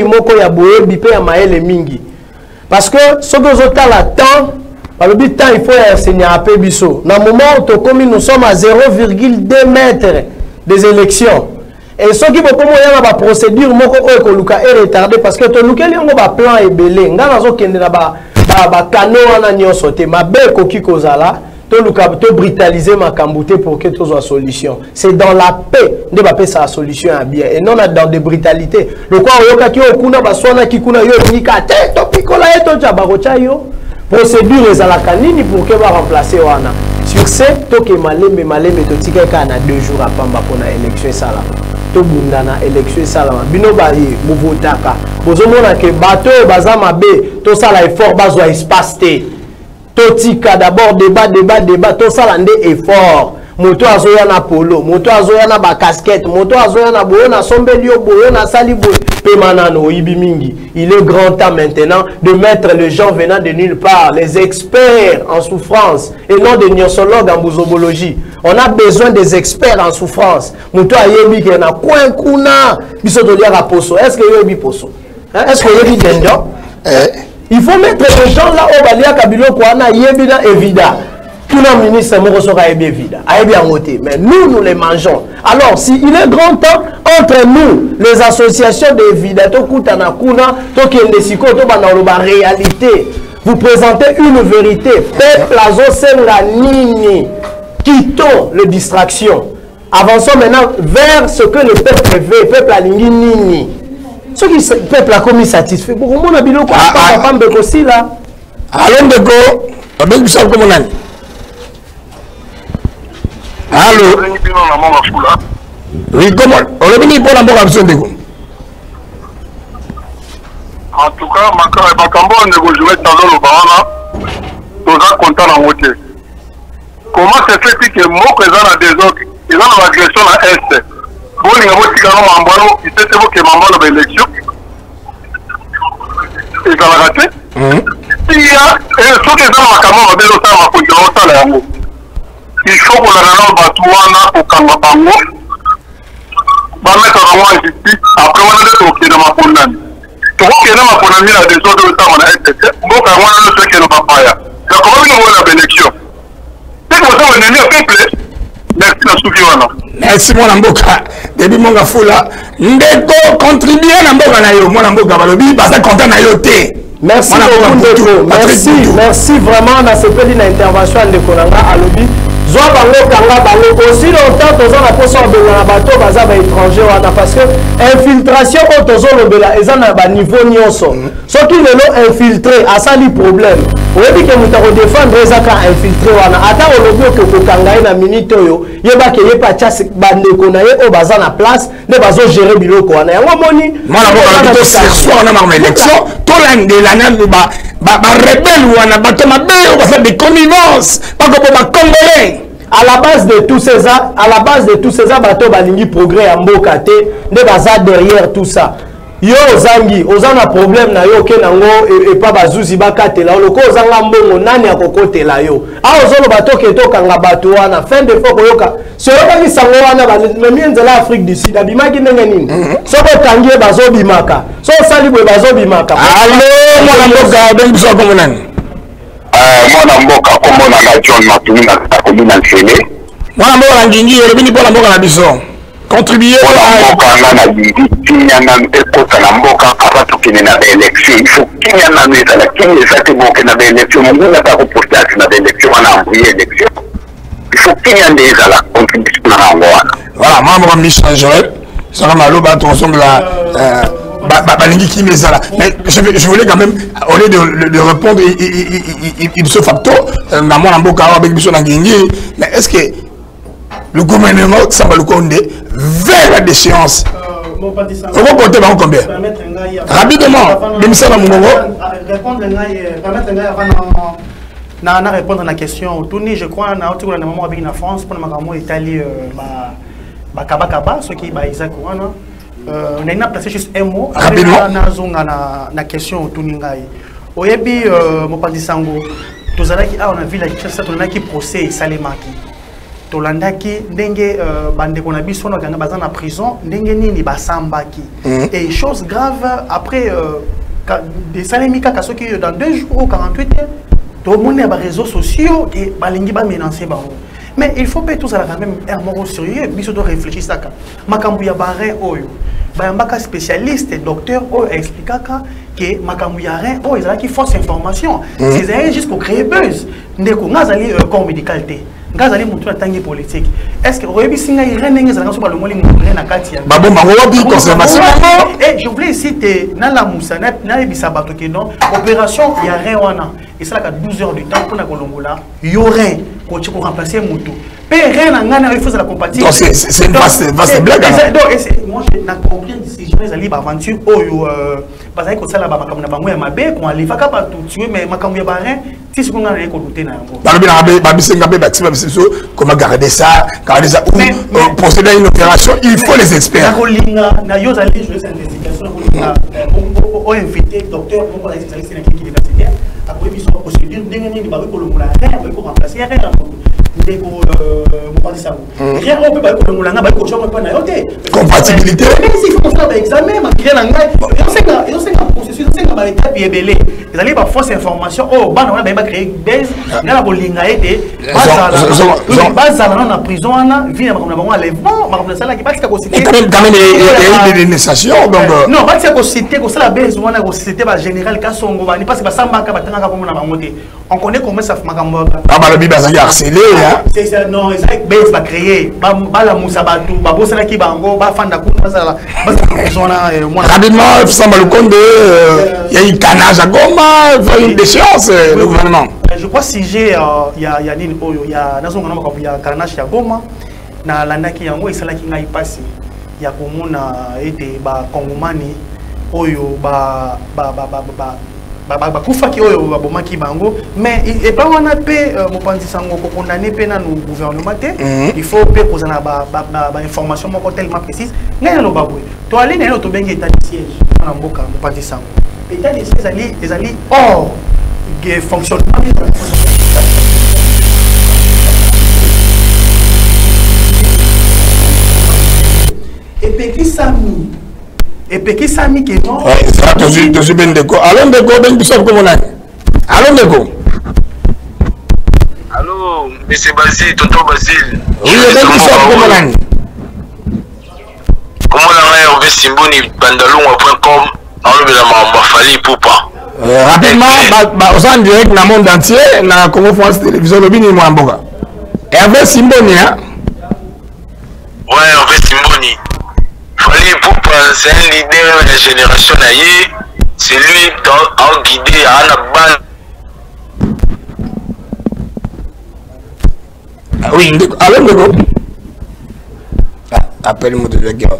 moko ya boye bipe ya maele mingi. Parce que ce que vous avez le temps, il faut enseigner à Pébiso. Dans le moment où nous sommes à 0,2 mètres des élections. Et ce qui veut dire que la procédure est retardée parce que tout le plan est belé. Nous avons un canot sauté. Ma belle coquille kozala. To brutaliser ma cambouté pour que tout soit solution. C'est dans la paix de paix sa solution à bien et non dans des brutalités. Le quoi yoka ki okuna baswana ki kuna yo nika te to pikola et to jabarocha yo. Procédure ezalaka nini pour que va remplacer wana. Sur ce to ke malembe to tika kana 2 jours à pamba pour na élection sala. To bunda na élection sala. Bino ba yi bovotaka. Bozomona ke bato bazama be to sala effort bazwa espace te. Totika d'abord débat tout ça l'andé effort moto azoya na polo moto azoya na ba casquette moto azoya na boyo na sombelio boyo na salibo pe manano ibi mingi. Il est grand temps maintenant de mettre les gens venant de nulle part, les experts en souffrance et non des nyosologues en bousobologie. On a besoin des experts en souffrance. Moto ayebi ke na coin kuna biso to dia poso. Est-ce que yebi poso? Est-ce que yebi dendo? Il faut mettre les gens là au Balia Kabilo Kouana, Yébina et Vida. Tout le ministre Morosoka est bien Vida, est bien voté. Mais nous les mangeons. Alors, s'il est grand temps, entre nous, les associations de Vida, Tokutana Kuna, Tokendesiko, Tobanaloba, réalité, vous présentez une vérité. Peuple Azo Senga Nini, quittons les distractions. Avançons maintenant vers ce que le peuple veut, peuple Alingi Nini. Ce qui le peuple a commis satisfait. Pour moi, on a bien le pas aussi là. Allô, Ndeko, avec vous savez comment on est. Allô. Oui, comment on est venu pour la bonne option, Ndeko. En tout cas, Makambo, on est joué dans le Bahana. Nous sommes contents en voter. Comment se fait que moi, présent à des autres, ils ont l'agression à Est. Bon, il y a un petit garçon en bois, il sait que maman a l'élection. Ils ont raté. Il y a ceux qui ont Makambo, on va dire il faut qu'on ait un batouana pour Kamabango. On va mettre en justice. Après, on a des dans ma condamne. Tout le monde ma condamné à des autres temps, on a été. Bon, on a ceux qui n'ont pas fait. Donc, comment nous voyons l'élection? C'est que vous avez un peuple. Merci, la souviens. Merci, mon Mboka. Depuis mon gafou là, Ndeko contribue à Mboka na yo. Mon Mboka balobi, parce que content na yo te. Merci beaucoup, Ndeko. Merci vraiment dans cette petite intervention de Konanga à Lobi. Zoa bango kanga bango aussi longtemps tozo na poso obela na bato baza ba étranger wana parce que infiltration au tozo lobela eza na ba niveau nyonso soki lelo infiltré asali problème oyebi ke muta ko défendre ezaka infiltré wana ata olobi ke ko kanga na minute oyo yeba ke yepa chas bandeko na ye o baza na place ne bazo gérer biloko wana yango moni mwana boka to sersoir na ma élection to landela na ba rebelle wana bato mabe o ba faire des connivences pas comme ba congolais. À la base de tous ces bateaux balingi progrès à Mboka te ne baza derrière tout ça. Yo zangi ozana problème na yo ke nango et pas bazuzi bakatela loko ozanga mbongo nani akokotela yo. A ozolo bateau ke to kanga bateau wana fin de fois koyoka. Solo ki sango wana ba le mienze la Afrique du Sud abimaki ndenge nini. Soko tangie bazo bimaka. So sali boy bazo bimaka. Allô mwana mboka donc biso comme nani. Mwana mboka komona na John Matumi na komuna Nsele. Mwana mboka na ngingi elobini mpo na mboka na biso. Contribuer à mboka na ngingi kinyana ekota na mboka abatukene na élection. Il faut kinyana neza la kinyeza te boke na élection. Mungu na ta reportage na élection na envoyer élection. Il faut kinyana neza la contribution na ngwana. Voilà, moi Michel Joël, ça va malo ba ton songle là mais je voulais quand même, au lieu de répondre, il se facto, mais est-ce que le gouvernement, ça va le compter vers la déchéance? Vous comptez combien? Rapidement, répondre à la question. Tourner, je crois, dans le moment avec la France, pour le Italie, ce qui est Isaac Ouana. On a placé juste un mot. La question Tuningai. Oyebi Mopandi Sango. Tozalaki on a vu la question on a qui procès Salemaki. Tolandaki ndenge bande qu'on a vu son ganga bazan en prison ndenge nini basambaki. Et chose grave après des Salemika kasoki dans 2 jours ou 48 heures. Tout le monde a des réseaux sociaux et balingi ba menacer bango. Mais il faut pas tout ça quand même un mot sérieux, mais doit réfléchir ça. Makambuya baré oyo. Bayambaka spécialiste docteur oyo expliquaka que makambuya rien oyo ils ont qui fausse information. C'est jusqu'au créer buzz. Ndeko ngazali corps médical té. Ngazali mutu na tangi politique. Est-ce que oyebi singa irenenge za ngaso ba le moli ngombre na kati ya. Ba bon wapi conservation. Et je voulais citer na la Moussa na ebisa bato ke non opération ya rien wana. Et ça là 12 heures du temps pour na kolongola. Yorin pour remplacer Moutou. Il faut la compatibilité. C'est une vaste blague. Moi, je n'ai compris si je vais aller à l'aventure. Parce que ça là, comment garder ça, ou procéder à une opération, il faut les experts. Compatibilité. Mais il faut faire des examens, ba étape yebele ils allaient ba fausse information oh bana on ba créer base na ko linga été bazala na prison na vie na bango enlèvement ma ça là qui pas que citer quand même il y a eu des dénonciations donc non pas que citer que ça la base on a cité ba général Kasongo ba ni parce que ba samba ka batanga ka na bango te on connaît comment ça makambo ah ba le biba ça harcelé hein c'est ça non ils allaient base ba créer ba la musa ba tout ba bosana ki bango ba fanda ku ba ça prison na rapidement Samba Lukonde il y a eu canage à Goma une déchéance le gouvernement je crois si j'ai il y a nini oyo il y a nazonga na il y a carnage ya Goma na landaki yango esalaki ngai pasi ya komona ete ba kongomani oyo ba kufaki oyo ba bomaki bango mais et pas wana pe mopanzi sango ko condamner pe na no gouvernement te il faut pe kozana ba information moko tellement précise ngai no babwe to ali na to bengi état de siège na mboka mopanzi sango état de siège ezali or fonctionnement et Peki Sami qui est mort. Ouais, ça tu suis bien d'accord. Allons d'accord ben bisou comme on a. Allons d'accord. Allô, monsieur Basile, tonton Basile. Oui, ben bisou comme on a. Comment on a enlevé Simboni bandalonga.com enlevé la mafali poupa. Rapidement, on en direct dans le monde entier, na Congo France Télévision le bini mwamboka. Hervé Simboni hein. Ouais, Hervé Simboni. Fali poupa c'est un leader de la génération naïe. C'est lui qui a guidé à la bande. Oui, allô Ndeko. Appelle-moi de la guerre.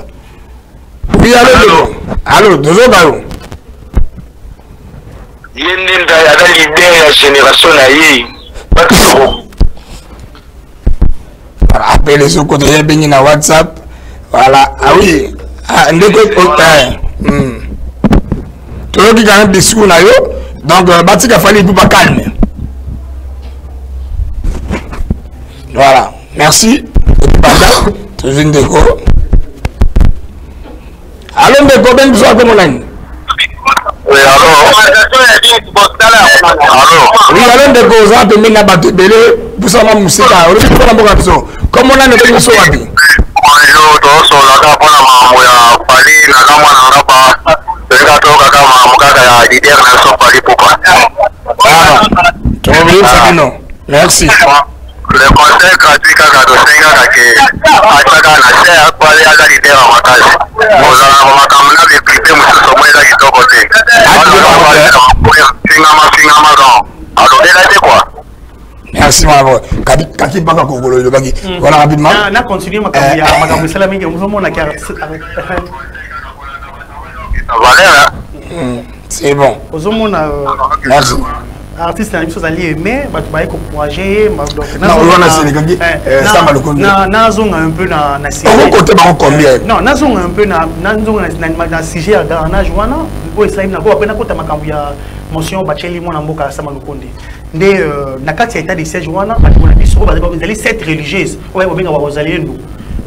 Oui, allô Ndeko. Allô, deux autres. Il y a un leader de la génération naïe. Appelez ce côté de na WhatsApp. Voilà. Ah oui. Ah, Ndeko. Tout le monde qui a un discours na yo. Donc, Batika Fali pour pas calme. Voilà. Merci. Toujours Ndeko. Allô Ndeko, ben bisous à comme on a. Oui, oui, allons de causes à peine à battre belé, vous savez, Moussika, comme on a ne peut pas wapi. Bonjour, tous, on a pas la maman, Pali, Nakama, Napa, Pegatoka, Kama, leader, Nelson Pali, Poupa. Tu m'as oublié ça, non? Merci. Le conseil gratuit Kaka de Senga, qui est à Chaka, Nasser, Pali, à leader, à Mataz. Nous allons m'accompagner de clipper, monsieur Sommet, là, qui est au côté. Merci, maman. Kaki Baka Kogolo, le bagui. Voilà, rapidement. On a continué ma carrière, ma salami, nous sommes en carrière. C'est bon. Merci. Artiste na biso zali aimé bato baye ko encourager non on a sénégalais ça m'a le connu na zonga un peu na sujet on côté ba combien non na zonga un peu na zonga na sujet ya garnage wana bo slime na bo apena kota makambu ya motion bacheli mona mboka sama lukonde nde na kati ya état de siège wana bato na biso ba zali cette religieuse oya bobenga ba ozaliendo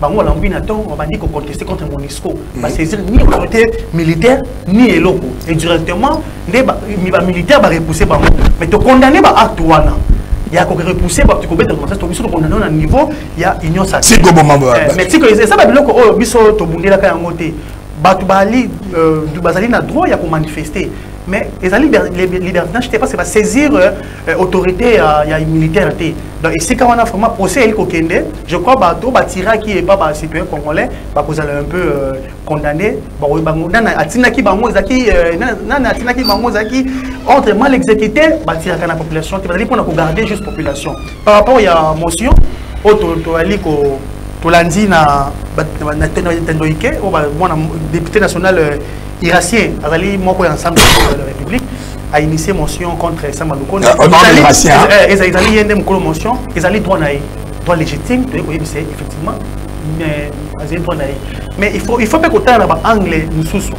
bango la mbina to on va dire qu'on contester contre Monisco va saisir ni autorité militaire ni eloko et directement mi ba militaire va repousser bango mais to condamner ba acte wana ya ko repousser ba to mettre dans cette to condamner na niveau ya union sacrée si go bomba mais si que ça ba biloko o biso to bundela ka yango te batu bali du bazali na droit ya ko manifester mais les libertés je sais pas c'est pas saisir autorité ya militaire donc ici quand on a vraiment procès il kokende je crois bato batira qui est pas ba citoyen congolais ba cause un peu condamné bango nana atina ki bango zaki nana atina ki bango zaki entre mal exécuté batira kana population tu vas dire pour garder juste population par rapport ya motion auto ali ko tolandi na tendoike o ba mona député national Iratien, Azali Moko ensemble de la République a initié motion contre Samba Lukonde. Ils allaient y avoir motion, ils allaient droit légitime, effectivement, mais il faut pas qu'on ait un anglais nous sous. Tu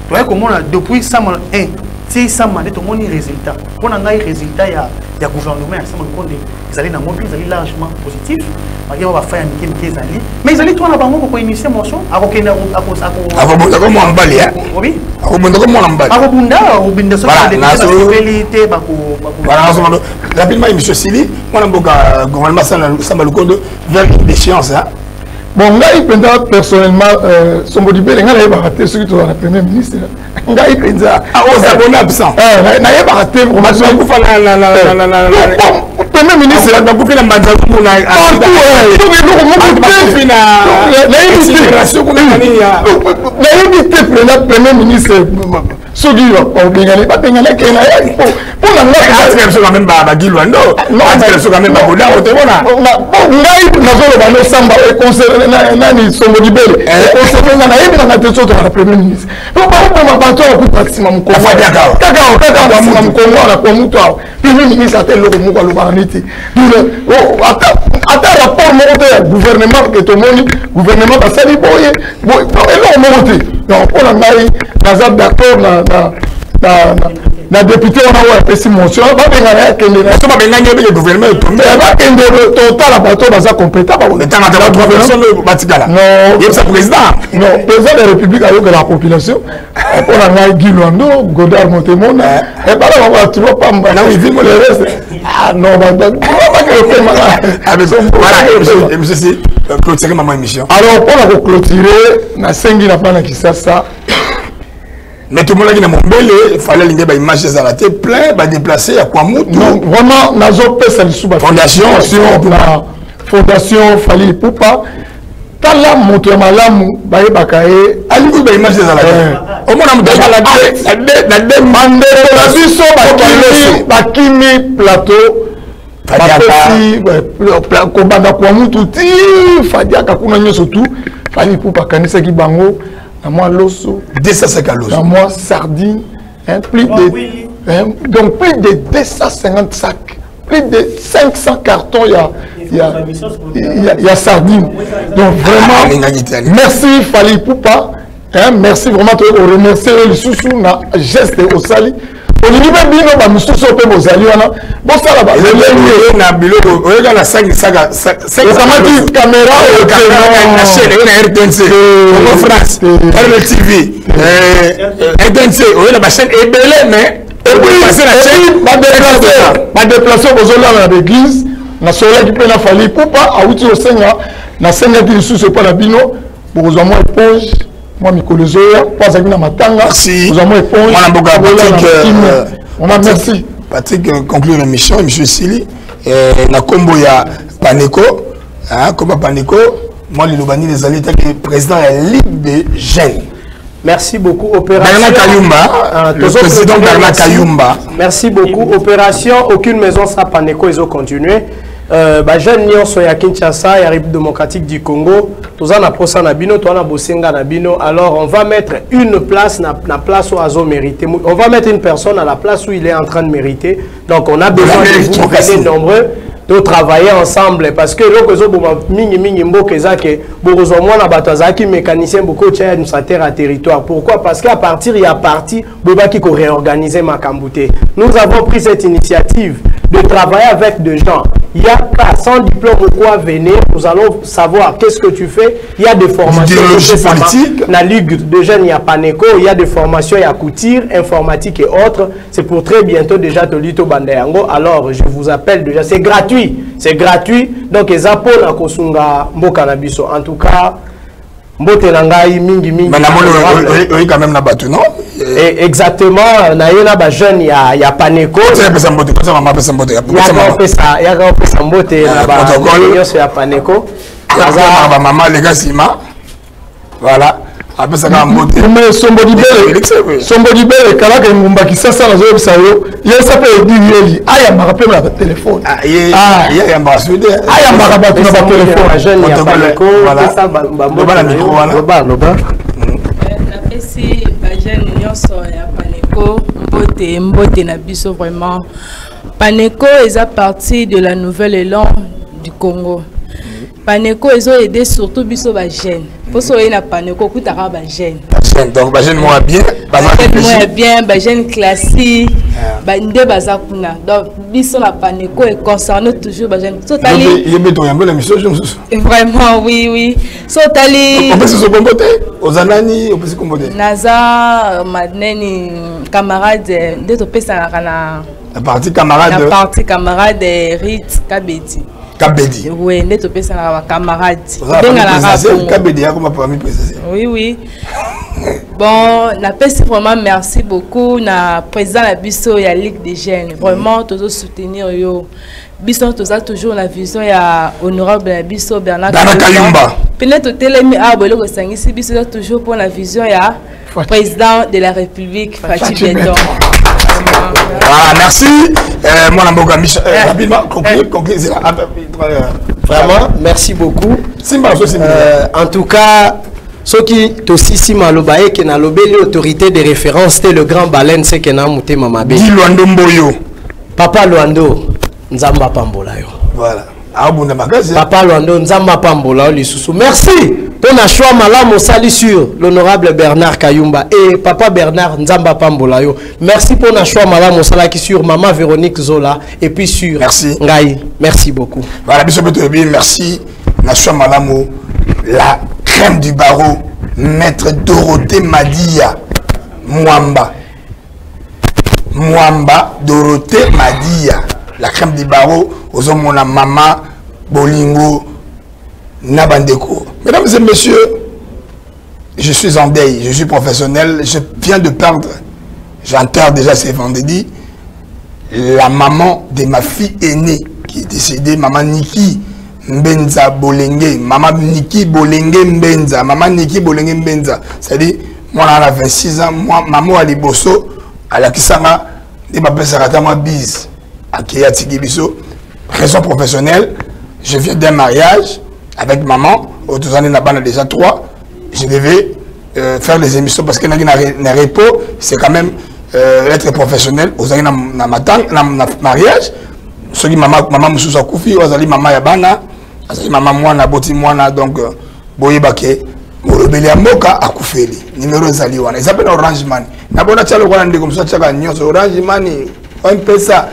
vois comment depuis Samba 1, ti sama de to moni résultat pour ngai résultat ya gouvernement sama konde ezali na montre ezali largement positif magia va faire un qui ezali mais ezali toi na bango ko initier motion akokenda ako mo mbali ya oui akobunda ko mo mbali akobunda obinda so de bako voilà rapidement monsieur Sili mwana mboka gouvernement samba lukondo vers l'échéance hein. Bon, ngai penda personnellement Sombo Dibele ngai ba raté ce qui to la premier ministre. Ngai penda aux abonnés absents. Na yeba raté vraiment ku fa la premier ministre na ku fina mbanza ku na premier ministre soki obengani babengani ke na pour la ngai soka même ba bagilwa ndo ngai soka même ba bola otebona ngai nazolo ba no samba e concerne nani Sombo Dibele concerne na yebi na te soto na premier ministre donc ba ma bato ko maximum ko kaka maximum ko na ko muto premier ministre atel loko muko lo baniti ata rapport mo te gouvernement que to moni gouvernement ba sali boye elo mo te donc pour la ngai nazab d'accord na député on a ouais pesi motion ba benga na kende na so ba benga nyebe le gouvernement tombe ba kende total bato baza compétent ba on est en train de gouvernement batikala non il est président non président de la république avec la population pour la ngai Gilwando Godard Montemona et pas là on va trop pas na oui vimo le reste ah non ba que le fait voilà monsieur si clôturer ma émission alors pour la clôturer na sengi na pana Kisasa. Mais tout le monde a dit il fallait l'idée bah image des arrêtés plein bah déplacer à quoi moutou. Non vraiment nazo pesa sous fondation Fali Poupa tala moto malamu ba bakaye ali ba image des arrêtés. Au moins la demande la biso ba kimi plateau Fadiaka ko banda kwa moutou ti Fadiaka kuna nyoso tout Fali Poupa kanisa ki bango. À moi l'osso, 250 loso. À moi sardine, plus de donc plus de 250 sacs, plus de 500 cartons il y a sardine. Donc vraiment merci Fali Poupa, merci vraiment de remercier les sous na geste au sali. On y va bien dans le sous au pays ozali wana. Bon ça là-bas. Le na biloko, on regarde la 5 caméra na chaîne na RTNC, en France, RTV, RTNC, on regarde la chaîne ebele mais et puis passer la chaîne ba déplacer aux dans l'église, na sola qui peut na Fali Poupa a outi au senga, na senga qui sous pas la bino, pour aux moi éponge. Moi, Mikolo Zoya, pas à Matanga. Merci. Nous avons éponge. Merci. Patrick conclut l'émission, M. Sili. Na combo ya Paneco. Comme Paneco, moi, le Lubani des alliés, président de la Ligue des jeunes. Merci beaucoup. Opération. Bernard Kayumba. Le président Bernard Kayumba. Merci beaucoup. Opération, aucune maison sans Paneco, ils ont continué. Jeune Nyonso ya Kinshasa, ya République démocratique du Congo, tous en approchant Nabino, tous en abosenga Nabino. Alors on va mettre une place, na place où Azo mérité. On va mettre une personne à la place où il est en train de mériter. Donc on a besoin de vous, vous êtes nombreux, de travailler ensemble parce que l'autre mingi mboke zake bozo mwana batazaki mécanicien beaucoup de administrateur à territoire. Pourquoi? Parce qu'à partir il y a parti bobaki ko réorganiser Makambouté. Nous avons pris cette initiative de travailler avec des gens. Il y a pas sans diplôme ou quoi venir, nous allons savoir qu'est-ce que tu fais. Il y a des formations politiques. La Ligue de jeunes, il y a Paneco, il y a des formations, il y a couture, informatique et autres. C'est pour très bientôt déjà Tolito Bandayango. Alors je vous appelle déjà, c'est gratuit. C'est gratuit. Donc les apôts na kosunga mboka na biso. En tout cas, mbote nangai mingi. Mais oui quand même na batu non? Exactement, na yena ba jeune ya Paneco. Ça pesa mbote, ça mama pesa mbote. Ya pesa mbote na ba nyonso ya Paneco. Ba mama les gars sima. Voilà. Après ça va mbote. Mais Sombo Dibele kala ka ngumba Kisasa na zo bisayo. Ye ça peut dire yeli. Aya ma rappelle na téléphone. Ya mba sude. Aya ma rappelle na téléphone. Jeune ya Paneco, ça ba mbote. Loba. Si jeune nyonso ya Paneco mbote na biso vraiment Paneco est à partir de la nouvelle élan du Congo. Paneco ils ont aidé surtout biso ba jeune. Pour ça na Paneco kutaka ba jeune. jeune. Donc, jeune moi bien. Moi bien, jeune classique. Nde bazakuna. Donc, biso la Paneco et concernant toujours jeune. Vraiment, oui. Sotali. On peut se comporter. Aux anani, on peut se comporter. Naza, Madneni, camarade, de topé ça la partie camarade. La partie camarade Rit Kabedi. Kabedi. Oui, de topé ça la camarade. Kabedi, comment parmi préciser. Oui. Bon, la PES vraiment merci beaucoup na président la biso ya Ligue des Jeunes. Vraiment toujours soutenir yo. Biso toujours la vision ya honorable la biso Bernard Kayumba. Peut-être telemi a bolo ko sangisi biso toujours pour la vision ya président de la République Fatou Benton. Voilà, merci. Mon amboka Michel, rapidement, conclure. Vraiment, merci beaucoup. En tout cas, ce qui aussi malobaye que na lobeli autorité de référence c'était le grand baleine c'est que na muté mamabe. Di Luando Mboyo. Papa Luando Nzamba Pambola yo. Voilà. Abunda magazi. Papa Luando Nzamba Pambola lisusu. Merci. Ton choix malamu sali sur l'honorable Bernard Kayumba et papa Bernard Nzamba Pambola yo. Merci pour na choix malamu salaki sur maman Véronique Zola et puis sur merci. Ngai. Merci beaucoup. Voilà, biso beto bien merci. Na choix malamu la crème du barreau, maître Dorothée Madia Mwamba Dorothée Madia, la crème du barreau, aux hommes on a maman Bolingo Nabandeko. Mesdames et messieurs, je suis en deuil, je suis professionnel, je viens de perdre, j'enterre déjà ce vendredi, la maman de ma fille aînée qui est décédée, maman Niki Mbenza Bolenge, maman Niki Bolenge Mbenza, c'est-à-dire, moi on a 26 ans, moi, maman à Liboso, à la Kisanga, des papes Saratama Biz, à Kiyati Gibiso, raison professionnelle, je viens d'un mariage avec maman, aux 2 années là-bas, déjà 3, je devais faire les émissions parce que dans le repos, c'est quand même être professionnel, aux années dans mariage, ceux qui maman Moussousa Koufi, aux années maman Yabana, maman mwana boti mwana donc boyebake molobeli ya mboka akufeli numéro ezali wana ils appellent Orange Money na bona tshalo kwa ndeko mso tshaka nyoso Orange Money on pesa